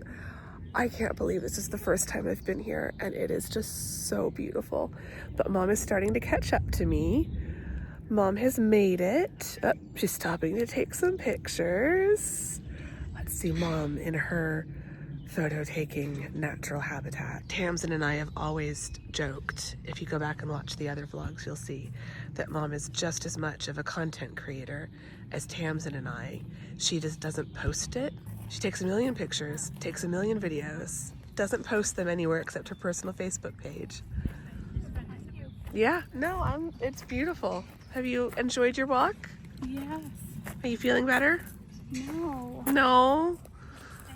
I can't believe this is the first time I've been here, and it is just so beautiful. But Mom is starting to catch up to me. Mom has made it. Oh, she's stopping to take some pictures. Let's see Mom in her photo taking natural habitat. Tamsin and I have always joked, if you go back and watch the other vlogs, you'll see that Mom is just as much of a content creator as Tamsin and I. She just doesn't post it. She takes a million pictures, takes a million videos, doesn't post them anywhere except her personal Facebook page. Yeah, no, it's beautiful. Have you enjoyed your walk? Yes. Are you feeling better? No. No?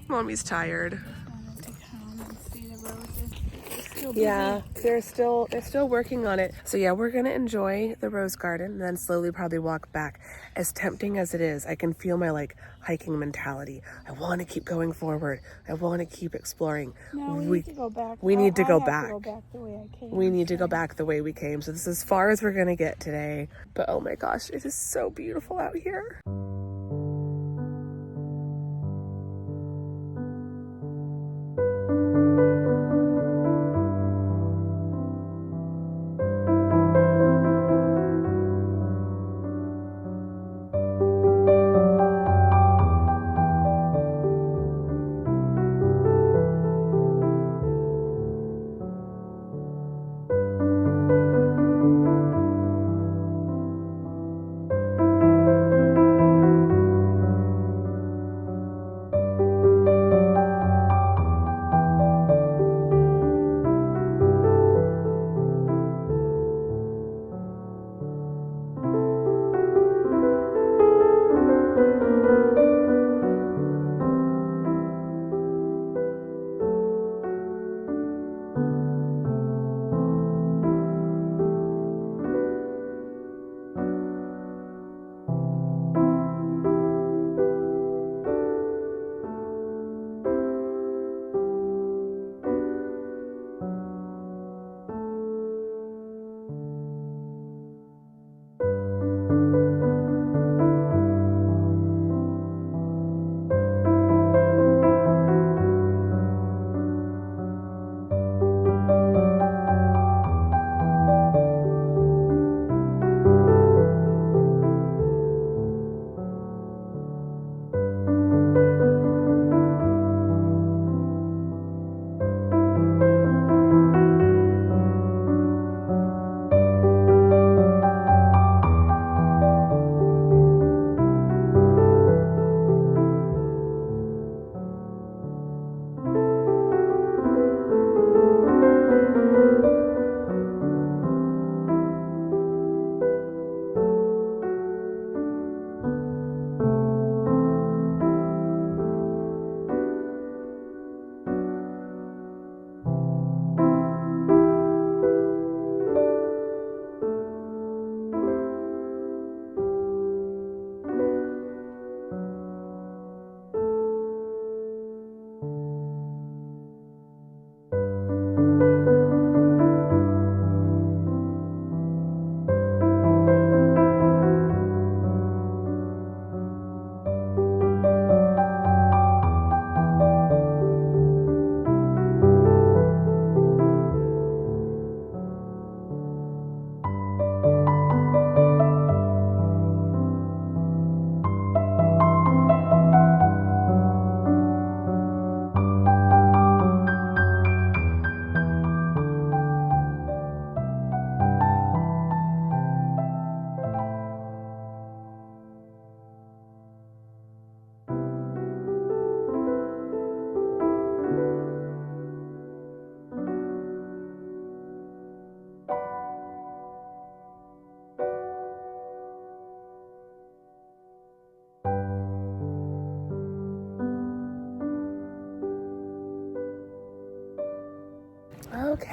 Mommy's tired. Wanted to come and see the roses. They're still busy. Yeah, they're still working on it. So yeah, we're gonna enjoy the rose garden and then slowly probably walk back. As tempting as it is, I can feel my like hiking mentality. I want to keep going forward. I want to keep exploring. No, we need to go back. We need to I go have back. To go back the way I came. We need to go back the way we came. So this is as far as we're gonna get today. But oh my gosh, it is so beautiful out here.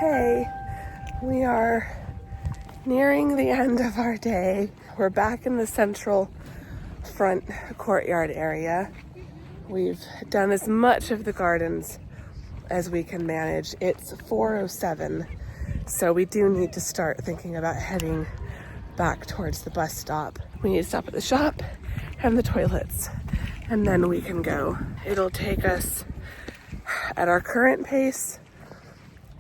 Okay, we are nearing the end of our day. We're back in the central front courtyard area. We've done as much of the gardens as we can manage. It's 4:07, so we do need to start thinking about heading back towards the bus stop. We need to stop at the shop and the toilets, and then we can go. It'll take us, at our current pace,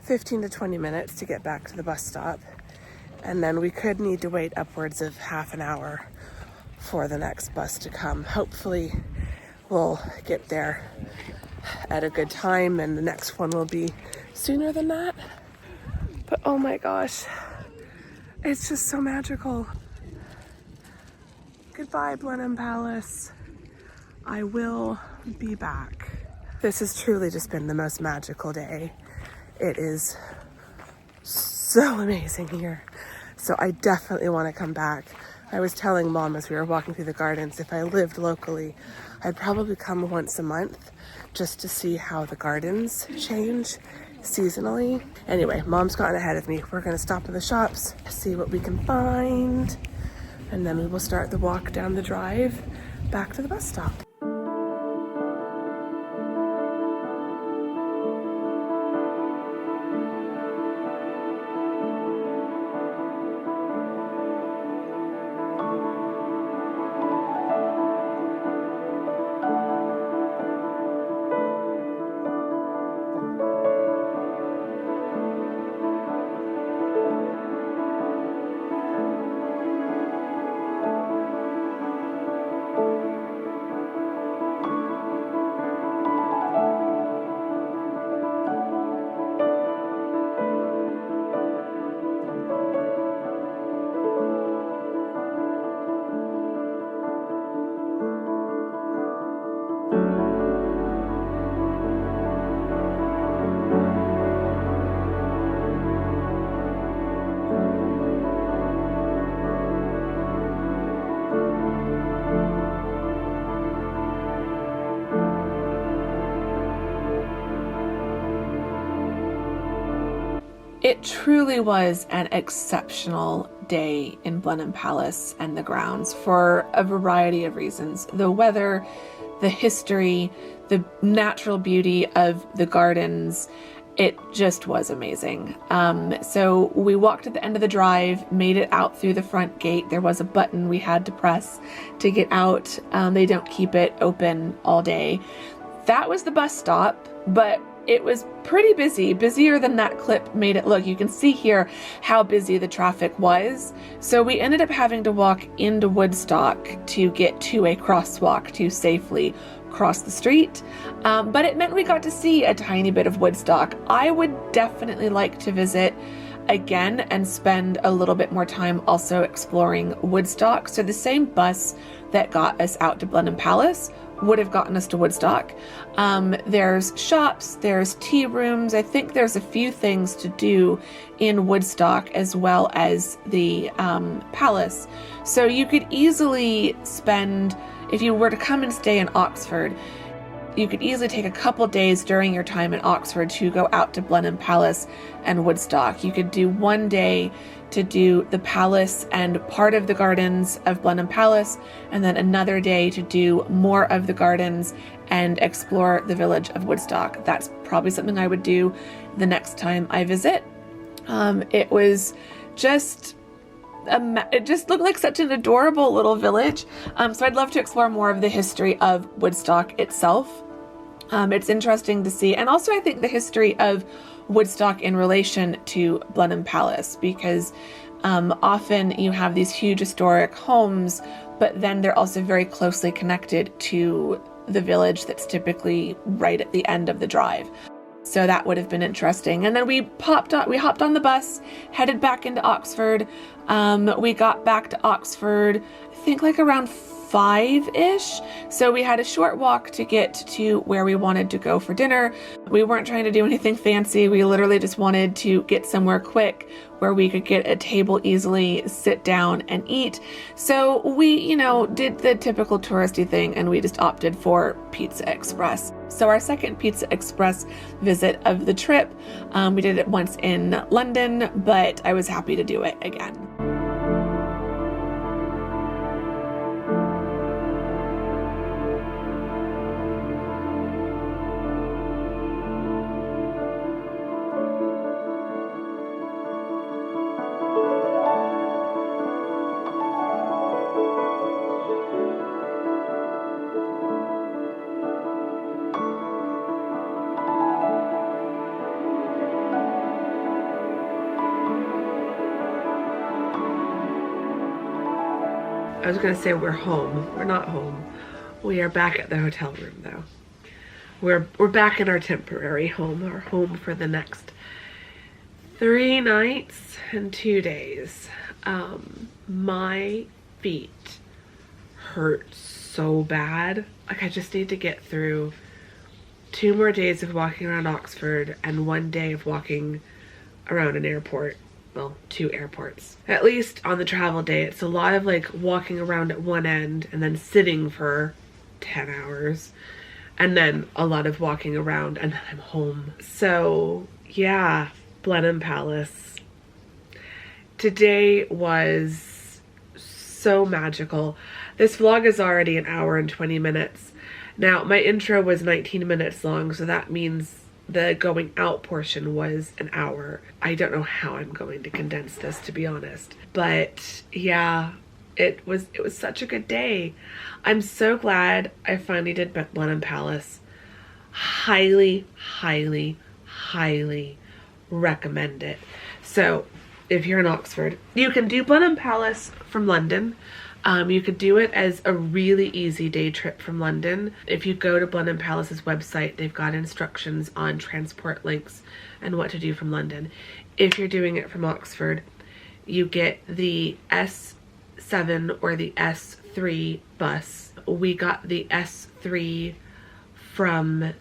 15 to 20 minutes to get back to the bus stop, and then we could need to wait upwards of half an hour for the next bus to come. Hopefully we'll get there at a good time and the next one will be sooner than that. But oh my gosh, it's just so magical. Goodbye, Blenheim Palace. I will be back. This has truly just been the most magical day. It is so amazing here. So I definitely want to come back. I was telling Mom as we were walking through the gardens, if I lived locally, I'd probably come once a month just to see how the gardens change seasonally. Anyway, Mom's gotten ahead of me. We're gonna stop in the shops, see what we can find, and then we will start the walk down the drive back to the bus stop. It truly was an exceptional day in Blenheim Palace and the grounds for a variety of reasons. The weather, the history, the natural beauty of the gardens, it just was amazing. So we walked at the end of the drive, made it out through the front gate. There was a button we had to press to get out. They don't keep it open all day. That was the bus stop, but it was pretty busy, busier than that clip made it look. You can see here how busy the traffic was. So we ended up having to walk into Woodstock to get to a crosswalk to safely cross the street. But it meant we got to see a tiny bit of Woodstock. I would definitely like to visit again and spend a little bit more time also exploring Woodstock. So the same bus that got us out to Blenheim Palace would have gotten us to Woodstock. There's shops, there's tea rooms. I think there's a few things to do in Woodstock as well as the palace. So you could easily spend, if you were to come and stay in Oxford, you could easily take a couple days during your time in Oxford to go out to Blenheim Palace and Woodstock. You could do one day to do the palace and part of the gardens of Blenheim Palace, and then another day to do more of the gardens and explore the village of Woodstock. That's probably something I would do the next time I visit. It was just it just looked like such an adorable little village. So I'd love to explore more of the history of Woodstock itself. It's interesting to see, and also I think the history of Woodstock in relation to Blenheim Palace, because often you have these huge historic homes, but then they're also very closely connected to the village that's typically right at the end of the drive. So that would have been interesting. And then we hopped on the bus, headed back into Oxford. We got back to Oxford, I think like around 5-ish. So we had a short walk to get to where we wanted to go for dinner. We weren't trying to do anything fancy. We literally just wanted to get somewhere quick where we could get a table easily, sit down and eat. So we, did the typical touristy thing and we just opted for Pizza Express. So our second Pizza Express visit of the trip, we did it once in London, but I was happy to do it again. I was gonna say we're home. We're not home. We are back at the hotel room though. We're back in our temporary home, our home for the next 3 nights and 2 days. My feet hurt so bad. Like, I just need to get through 2 more days of walking around Oxford and 1 day of walking around an airport. Well, 2 airports. At least on the travel day, it's a lot of like walking around at one end and then sitting for 10 hours. And then a lot of walking around and then I'm home. So yeah, Blenheim Palace. Today was so magical. This vlog is already 1 hour and 20 minutes. Now, my intro was 19 minutes long, so that means the going out portion was 1 hour. I don't know how I'm going to condense this, to be honest. But yeah, it was such a good day. I'm so glad I finally did Blenheim Palace. Highly, highly, highly recommend it. So if you're in Oxford, you can do Blenheim Palace from London. You could do it as a really easy day trip from London. If you go to Blenheim Palace's website, they've got instructions on transport links and what to do from London. If you're doing it from Oxford, you get the S7 or the S3 bus. We got the S3 from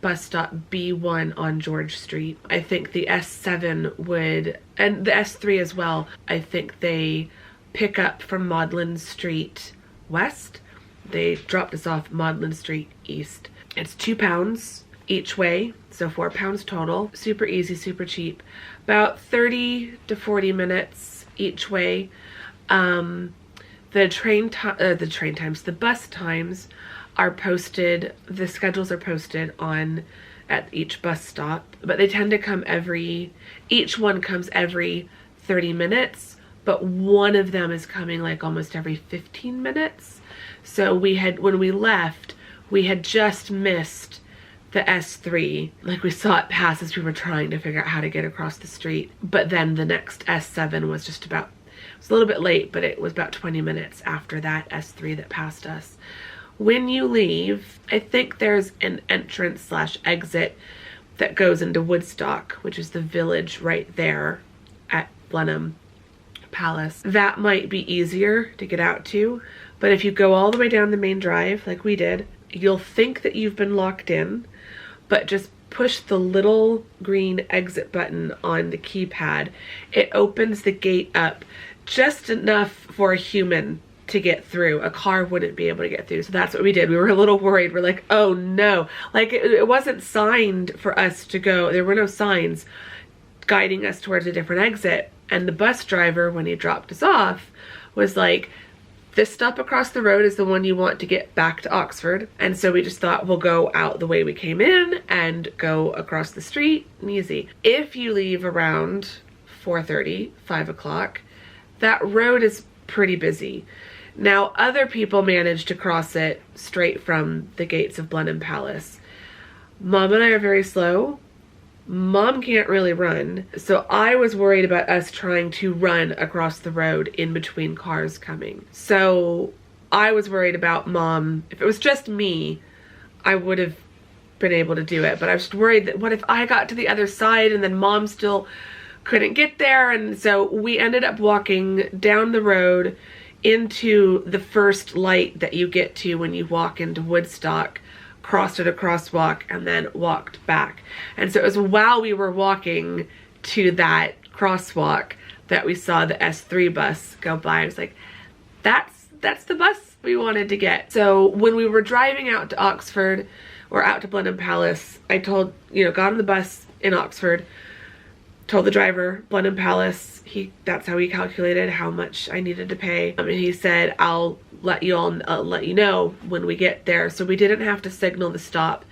bus stop B1 on George Street. I think the S7 would, and the S3 as well, I think they pick up from Magdalen Street West. They dropped us off Magdalen Street East. It's £2 each way, so £4 total. Super easy, super cheap. About 30 to 40 minutes each way. The bus times are posted, the schedules are posted at each bus stop, but they tend to come each one comes every 30 minutes. But one of them is coming like almost every 15 minutes. So when we left, we had just missed the S3. Like, we saw it pass as we were trying to figure out how to get across the street. But then the next S7 was it was a little bit late, but it was about 20 minutes after that S3 that passed us. When you leave, I think there's an entrance/exit that goes into Woodstock, which is the village right there at Blenheim Palace. That might be easier to get out to, but if you go all the way down the main drive like we did, you'll think that you've been locked in, but just push the little green exit button on the keypad. It opens the gate up just enough for a human to get through. A car wouldn't be able to get through. So that's what we did. We were a little worried. We're like, oh no. Like, it wasn't signed for us to go. There were no signs guiding us towards a different exit. And the bus driver, when he dropped us off, was like, this stop across the road is the one you want to get back to Oxford. And so we just thought, we'll go out the way we came in and go across the street and easy. If you leave around 4:30, 5 o'clock, that road is pretty busy. Now, other people managed to cross it straight from the gates of Blenheim Palace. Mom and I are very slow. Mom can't really run, so I was worried about us trying to run across the road in between cars coming. So I was worried about Mom. If it was just me, I would have been able to do it, but I was just worried that what if I got to the other side and then Mom still couldn't get there. And so we ended up walking down the road into the first light that you get to when you walk into Woodstock, crossed at a crosswalk, and then walked back. And so it was while we were walking to that crosswalk that we saw the S3 bus go by. I was like, that's the bus we wanted to get. So when we were driving out to Oxford, or out to Blenheim Palace, I told, got on the bus in Oxford, told the driver, Blenheim Palace, that's how he calculated how much I needed to pay. And he said, I'll let you know when we get there. So we didn't have to signal the stop.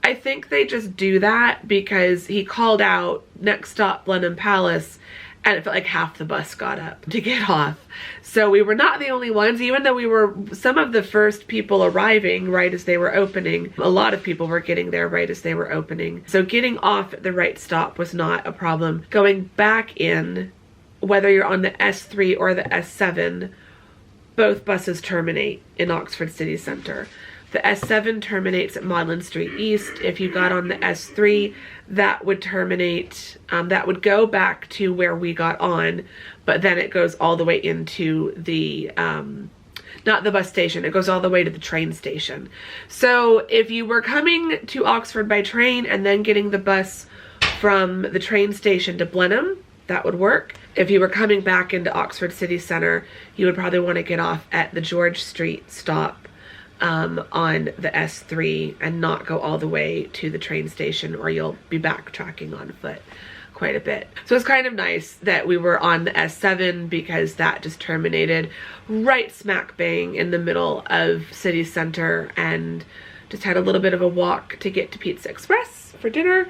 I think they just do that because he called out, next stop, Blenheim Palace, and it felt like half the bus got up to get off. So we were not the only ones, even though we were some of the first people arriving right as they were opening. A lot of people were getting there right as they were opening. So getting off at the right stop was not a problem. Going back in, whether you're on the S3 or the S7, both buses terminate in Oxford City Centre. The S7 terminates at Magdalen Street East. If you got on the S3, that would terminate, that would go back to where we got on, but then it goes all the way into the, not the bus station, it goes all the way to the train station. So if you were coming to Oxford by train and then getting the bus from the train station to Blenheim, that would work. If you were coming back into Oxford City Centre, you would probably want to get off at the George Street stop on the S3 and not go all the way to the train station, or you'll be backtracking on foot quite a bit. So it's kind of nice that we were on the S7 because that just terminated right smack bang in the middle of city center, and just had a little bit of a walk to get to Pizza Express for dinner,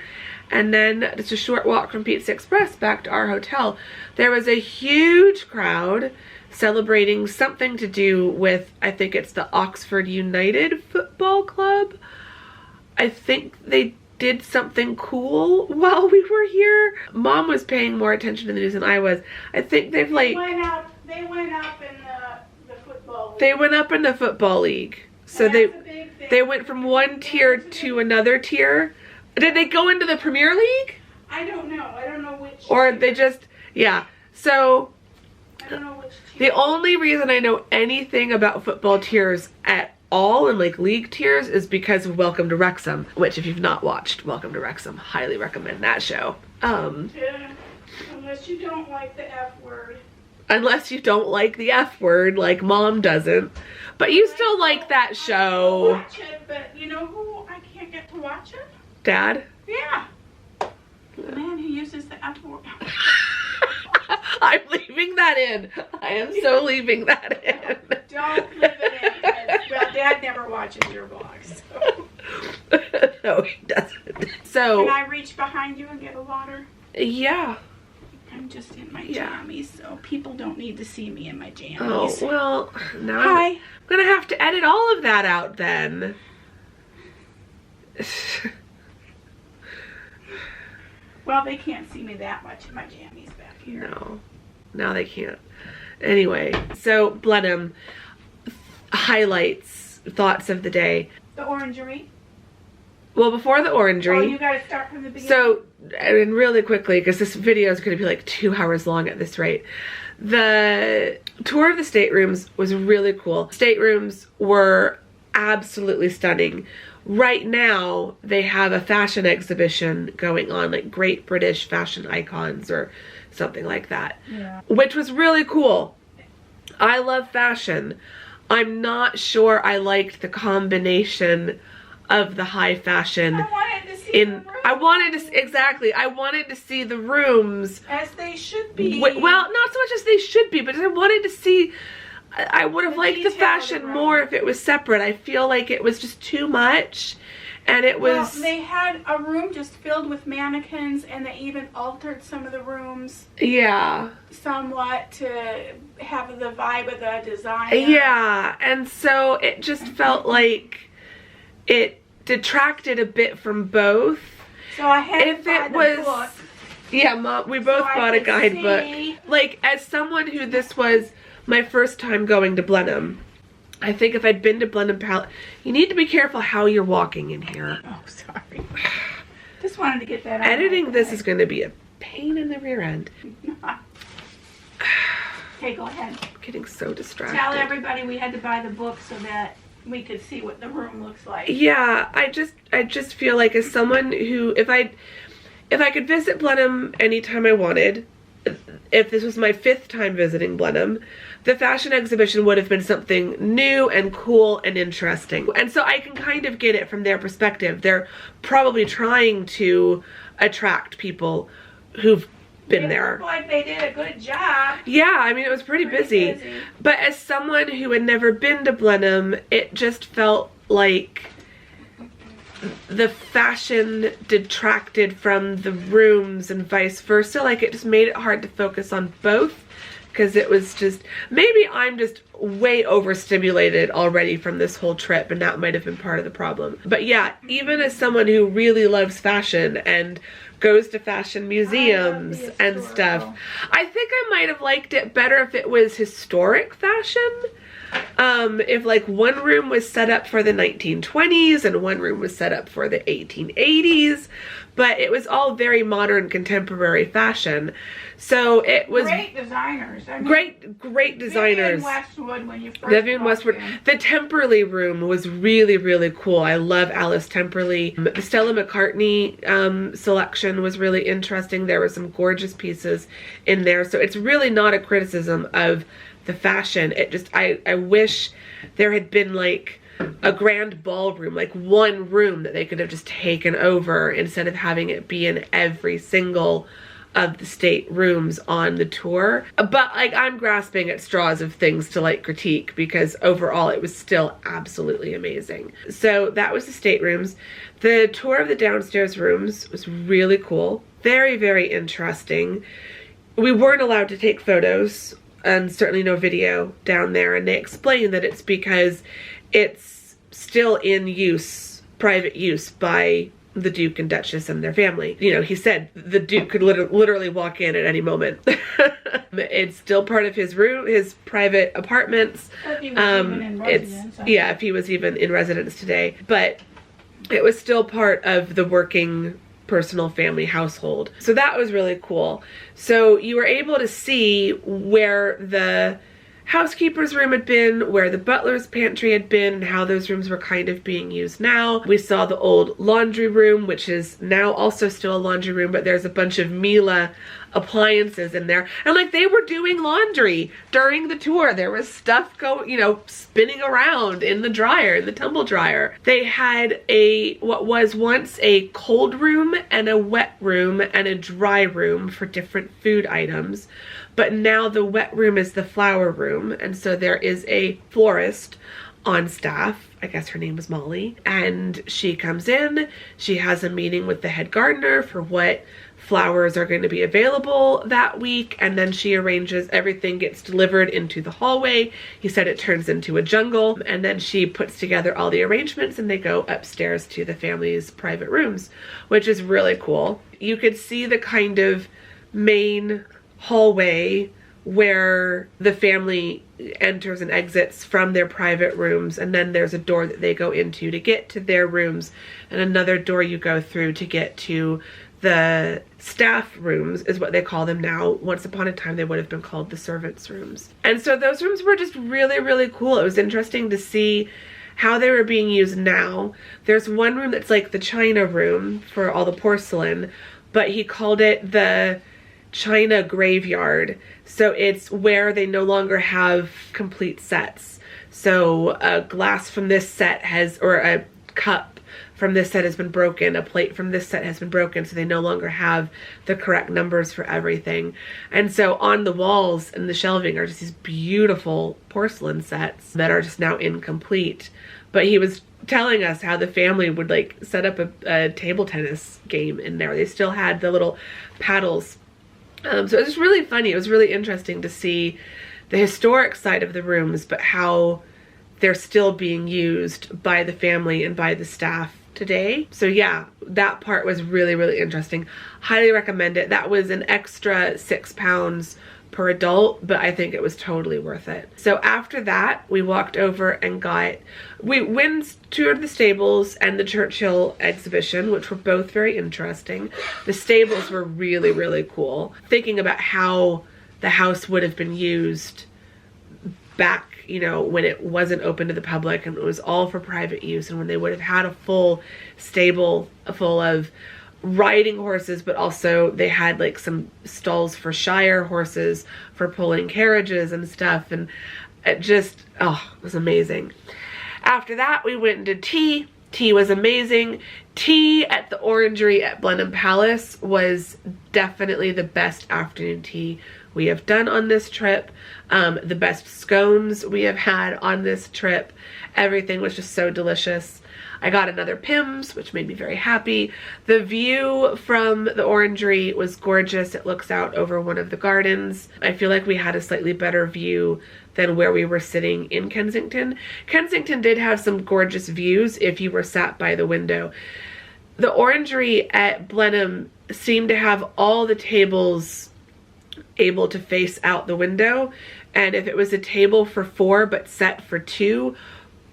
and then just a short walk from Pizza Express back to our hotel. There was a huge crowd celebrating something to do with, I think it's the Oxford United Football Club. I think they did something cool while we were here. Mom was paying more attention to the news than I was. I think they've like... They went up in the football league. They went up in the football league. So they went from one tier to another tier. Did they go into the Premier League? I don't know. I don't know which. Or they just, yeah. So... I don't know which the only reason I know anything about football tiers at all, and like league tiers, is because of Welcome to Wrexham, which if you've not watched Welcome to Wrexham, highly recommend that show. Yeah, unless you don't like the F word. Unless you don't like the F word, like Mom doesn't. But you still like that show. I watch it, but you know who I can't get to watch it? Dad? Yeah. The man who uses the F word. I'm leaving that in. I am so leaving that in. Don't leave it in. Well, Dad never watches your vlogs. So. No, he doesn't. So. Can I reach behind you and get a water? Yeah. I'm just in my jammies, so people don't need to see me in my jammies. Oh, well, now Hi. I'm gonna have to edit all of that out then. Well, they can't see me that much in my jammies back here. No, now they can't. Anyway, so Blenheim, highlights, thoughts of the day. The Orangery. Well, before the Orangery. Oh, you gotta start from the beginning. So, and really quickly, because this video is going to be like 2 hours long at this rate. The tour of the staterooms was really cool. Staterooms were absolutely stunning. Right now, they have a fashion exhibition going on, like Great British Fashion Icons or something like that. Yeah. Which was really cool. I love fashion. I'm not sure I liked the combination of the high fashion. I wanted to see the rooms. I wanted to see the rooms. As they should be. Well, not so much as they should be, but I wanted to see... I would have liked the fashion more if it was separate. I feel like it was just too much. And it was... Well, they had a room just filled with mannequins, and they even altered some of the rooms. Yeah. Somewhat to have the vibe of the design. Yeah, and so it just felt like it detracted a bit from both. So I had to buy the book. Yeah, Mom, we both bought a guidebook. Like, as someone who this was my first time going to Blenheim, I think if I'd been to Blenheim Palace, you need to be careful how you're walking in here. Oh, sorry. Just wanted to get that out. Editing this is going to be a pain in the rear end. Okay, go ahead. I'm getting so distracted. Tell everybody we had to buy the book so that we could see what the room looks like. Yeah, I just feel like as someone who, if I could visit Blenheim anytime I wanted, if this was my 5th time visiting Blenheim, the fashion exhibition would have been something new and cool and interesting. And so I can kind of get it from their perspective. They're probably trying to attract people who've been there. Looked like they did a good job. Yeah, I mean, it was pretty busy. But as someone who had never been to Blenheim, it just felt like the fashion detracted from the rooms and vice versa. Like, it just made it hard to focus on both, because it was just, maybe I'm just way overstimulated already from this whole trip, and that might have been part of the problem. But yeah, even as someone who really loves fashion and goes to fashion museums and stuff, I think I might have liked it better if it was historic fashion. If like one room was set up for the 1920s and one room was set up for the 1880s, but it was all very modern contemporary fashion. So it was great designers. I mean, great designers. Vivienne Westwood, when you first Vivienne Westwood. The Temperley room was really, really cool. I love Alice Temperley. The Stella McCartney selection was really interesting. There were some gorgeous pieces in there. So it's really not a criticism of the fashion. It just, I wish there had been like a grand ballroom, like one room that they could have just taken over instead of having it be in every single of the state rooms on the tour. But like, I'm grasping at straws of things to like critique, because overall it was still absolutely amazing. So that was the staterooms. The tour of the downstairs rooms was really cool. Very, very interesting. We weren't allowed to take photos and certainly no video down there, and they explain that it's because it's still in use, private use by the Duke and Duchess and their family. You know, he said the Duke could literally walk in at any moment. It's still part of his room, his private apartments. If he was even in residence, yeah, if he was even in residence today. But it was still part of the working personal family household. So that was really cool. So you were able to see where the housekeeper's room had been, where the butler's pantry had been, and how those rooms were kind of being used now. We saw the old laundry room, which is now also still a laundry room, but there's a bunch of Miele appliances in there. And like, they were doing laundry during the tour. There was stuff spinning around in the dryer, in the tumble dryer. They had what was once a cold room and a wet room and a dry room for different food items. But now the wet room is the flower room, and so there is a florist on staff. I guess her name is Molly, and she comes in, she has a meeting with the head gardener for what flowers are going to be available that week, and then she arranges, everything gets delivered into the hallway. He said it turns into a jungle, and then she puts together all the arrangements and they go upstairs to the family's private rooms, which is really cool. You could see the kind of main hallway where the family enters and exits from their private rooms, and then there's a door that they go into to get to their rooms, and another door you go through to get to the staff rooms, is what they call them now. Once upon a time they would have been called the servants' rooms. And so those rooms were just really, really cool. It was interesting to see how they were being used now. There's one room that's like the china room for all the porcelain, but he called it the China graveyard. So it's where they no longer have complete sets. So a glass from this set or a cup from this set has been broken, a plate from this set has been broken, so they no longer have the correct numbers for everything. And so on the walls and the shelving are just these beautiful porcelain sets that are just now incomplete. But he was telling us how the family would like set up a table tennis game in there. They still had the little paddles. So it was really funny. It was really interesting to see the historic side of the rooms, but how they're still being used by the family and by the staff today. So yeah, that part was really, really interesting. Highly recommend it. That was an extra £6 per adult, but I think it was totally worth it. So after that, we walked over and we toured the stables and the Churchill exhibition, which were both very interesting. The stables were really, really cool. Thinking about how the house would have been used back, you know, when it wasn't open to the public and it was all for private use, and when they would have had a full stable full of riding horses, but also they had like some stalls for shire horses for pulling carriages and stuff, and it just, oh, it was amazing. After that, we went and did tea. Tea was amazing. Tea at the Orangery at Blenheim Palace was definitely the best afternoon tea we have done on this trip. The best scones we have had on this trip. Everything was just so delicious. I got another Pimm's, which made me very happy. The view from the Orangery was gorgeous. It looks out over one of the gardens. I feel like we had a slightly better view than where we were sitting in Kensington. Kensington did have some gorgeous views if you were sat by the window. The Orangery at Blenheim seemed to have all the tables able to face out the window, and if it was a table for 4 but set for 2,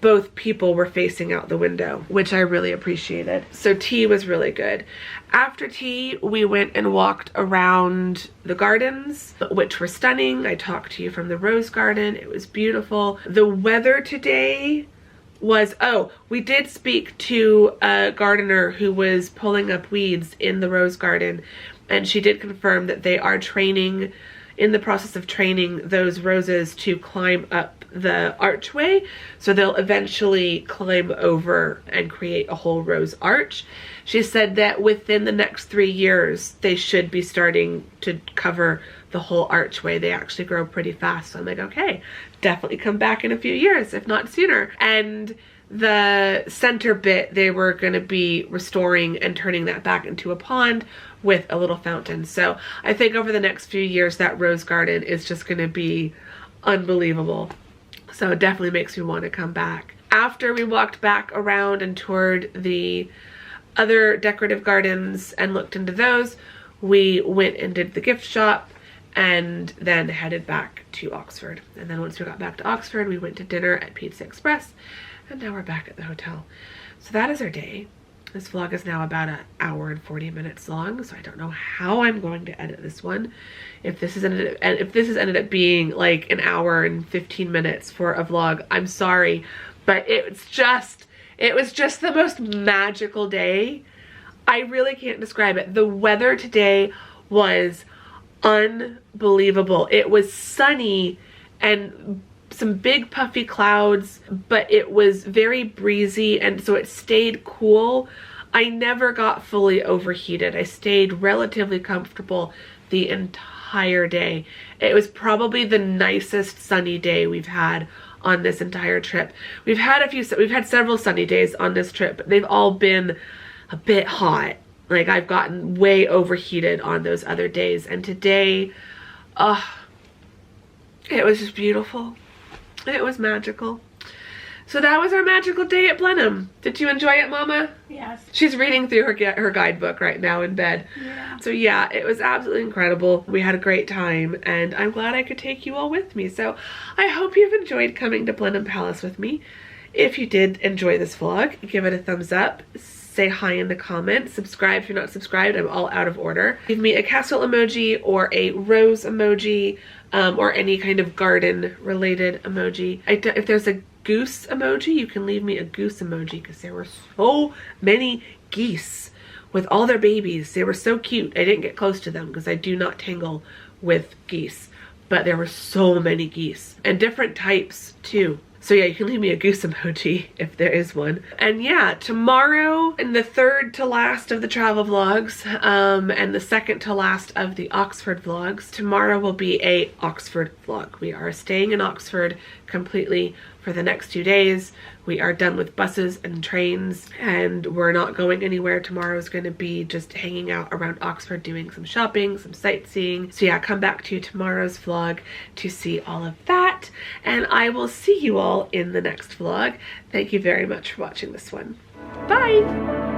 both people were facing out the window, which I really appreciated. So tea was really good. After tea, we went and walked around the gardens, which were stunning. I talked to you from the rose garden. It was beautiful. The weather today was, oh, we did speak to a gardener who was pulling up weeds in the rose garden, and she did confirm that they are training, in the process of training those roses to climb up the archway, so they'll eventually climb over and create a whole rose arch. She said that within the next 3 years they should be starting to cover the whole archway. They actually grow pretty fast, so I'm like, okay, definitely come back in a few years, if not sooner. And the center bit, they were going to be restoring and turning that back into a pond with a little fountain. So I think over the next few years that rose garden is just going to be unbelievable. So it definitely makes me want to come back. After we walked back around and toured the other decorative gardens and looked into those, we went and did the gift shop and then headed back to Oxford. And then once we got back to Oxford, we went to dinner at Pizza Express, and now we're back at the hotel. So that is our day. This vlog is now about 1 hour and 40 minutes long, so I don't know how I'm going to edit this one. If this has ended up being like 1 hour and 15 minutes for a vlog, I'm sorry, but it was just the most magical day. I really can't describe it. The weather today was unbelievable. It was sunny and some big puffy clouds, but it was very breezy, and so it stayed cool. I never got fully overheated. I stayed relatively comfortable the entire day. It was probably the nicest sunny day we've had on this entire trip. We've had several sunny days on this trip, but they've all been a bit hot. Like, I've gotten way overheated on those other days, and today, it was just beautiful. It was magical. So that was our magical day at Blenheim. Did you enjoy it, Mama? Yes. She's reading through her guidebook right now in bed. Yeah. So yeah, it was absolutely incredible. We had a great time, and I'm glad I could take you all with me. So I hope you've enjoyed coming to Blenheim Palace with me. If you did enjoy this vlog, give it a thumbs up. Say hi in the comments. Subscribe if you're not subscribed. I'm all out of order. Give me a castle emoji or a rose emoji, or any kind of garden related emoji. If there's a goose emoji, you can leave me a goose emoji, because there were so many geese with all their babies. They were so cute. I didn't get close to them because I do not tangle with geese, but there were so many geese, and different types too. So yeah, you can leave me a goose emoji if there is one. And yeah, tomorrow, in the third to last of the travel vlogs, and the second to last of the Oxford vlogs, tomorrow will be a Oxford vlog. We are staying in Oxford completely for the next 2 days. We are done with buses and trains, and we're not going anywhere. Tomorrow is going to be just hanging out around Oxford, doing some shopping, some sightseeing. So yeah, come back to tomorrow's vlog to see all of that, and I will see you all in the next vlog. Thank you very much for watching this one. Bye!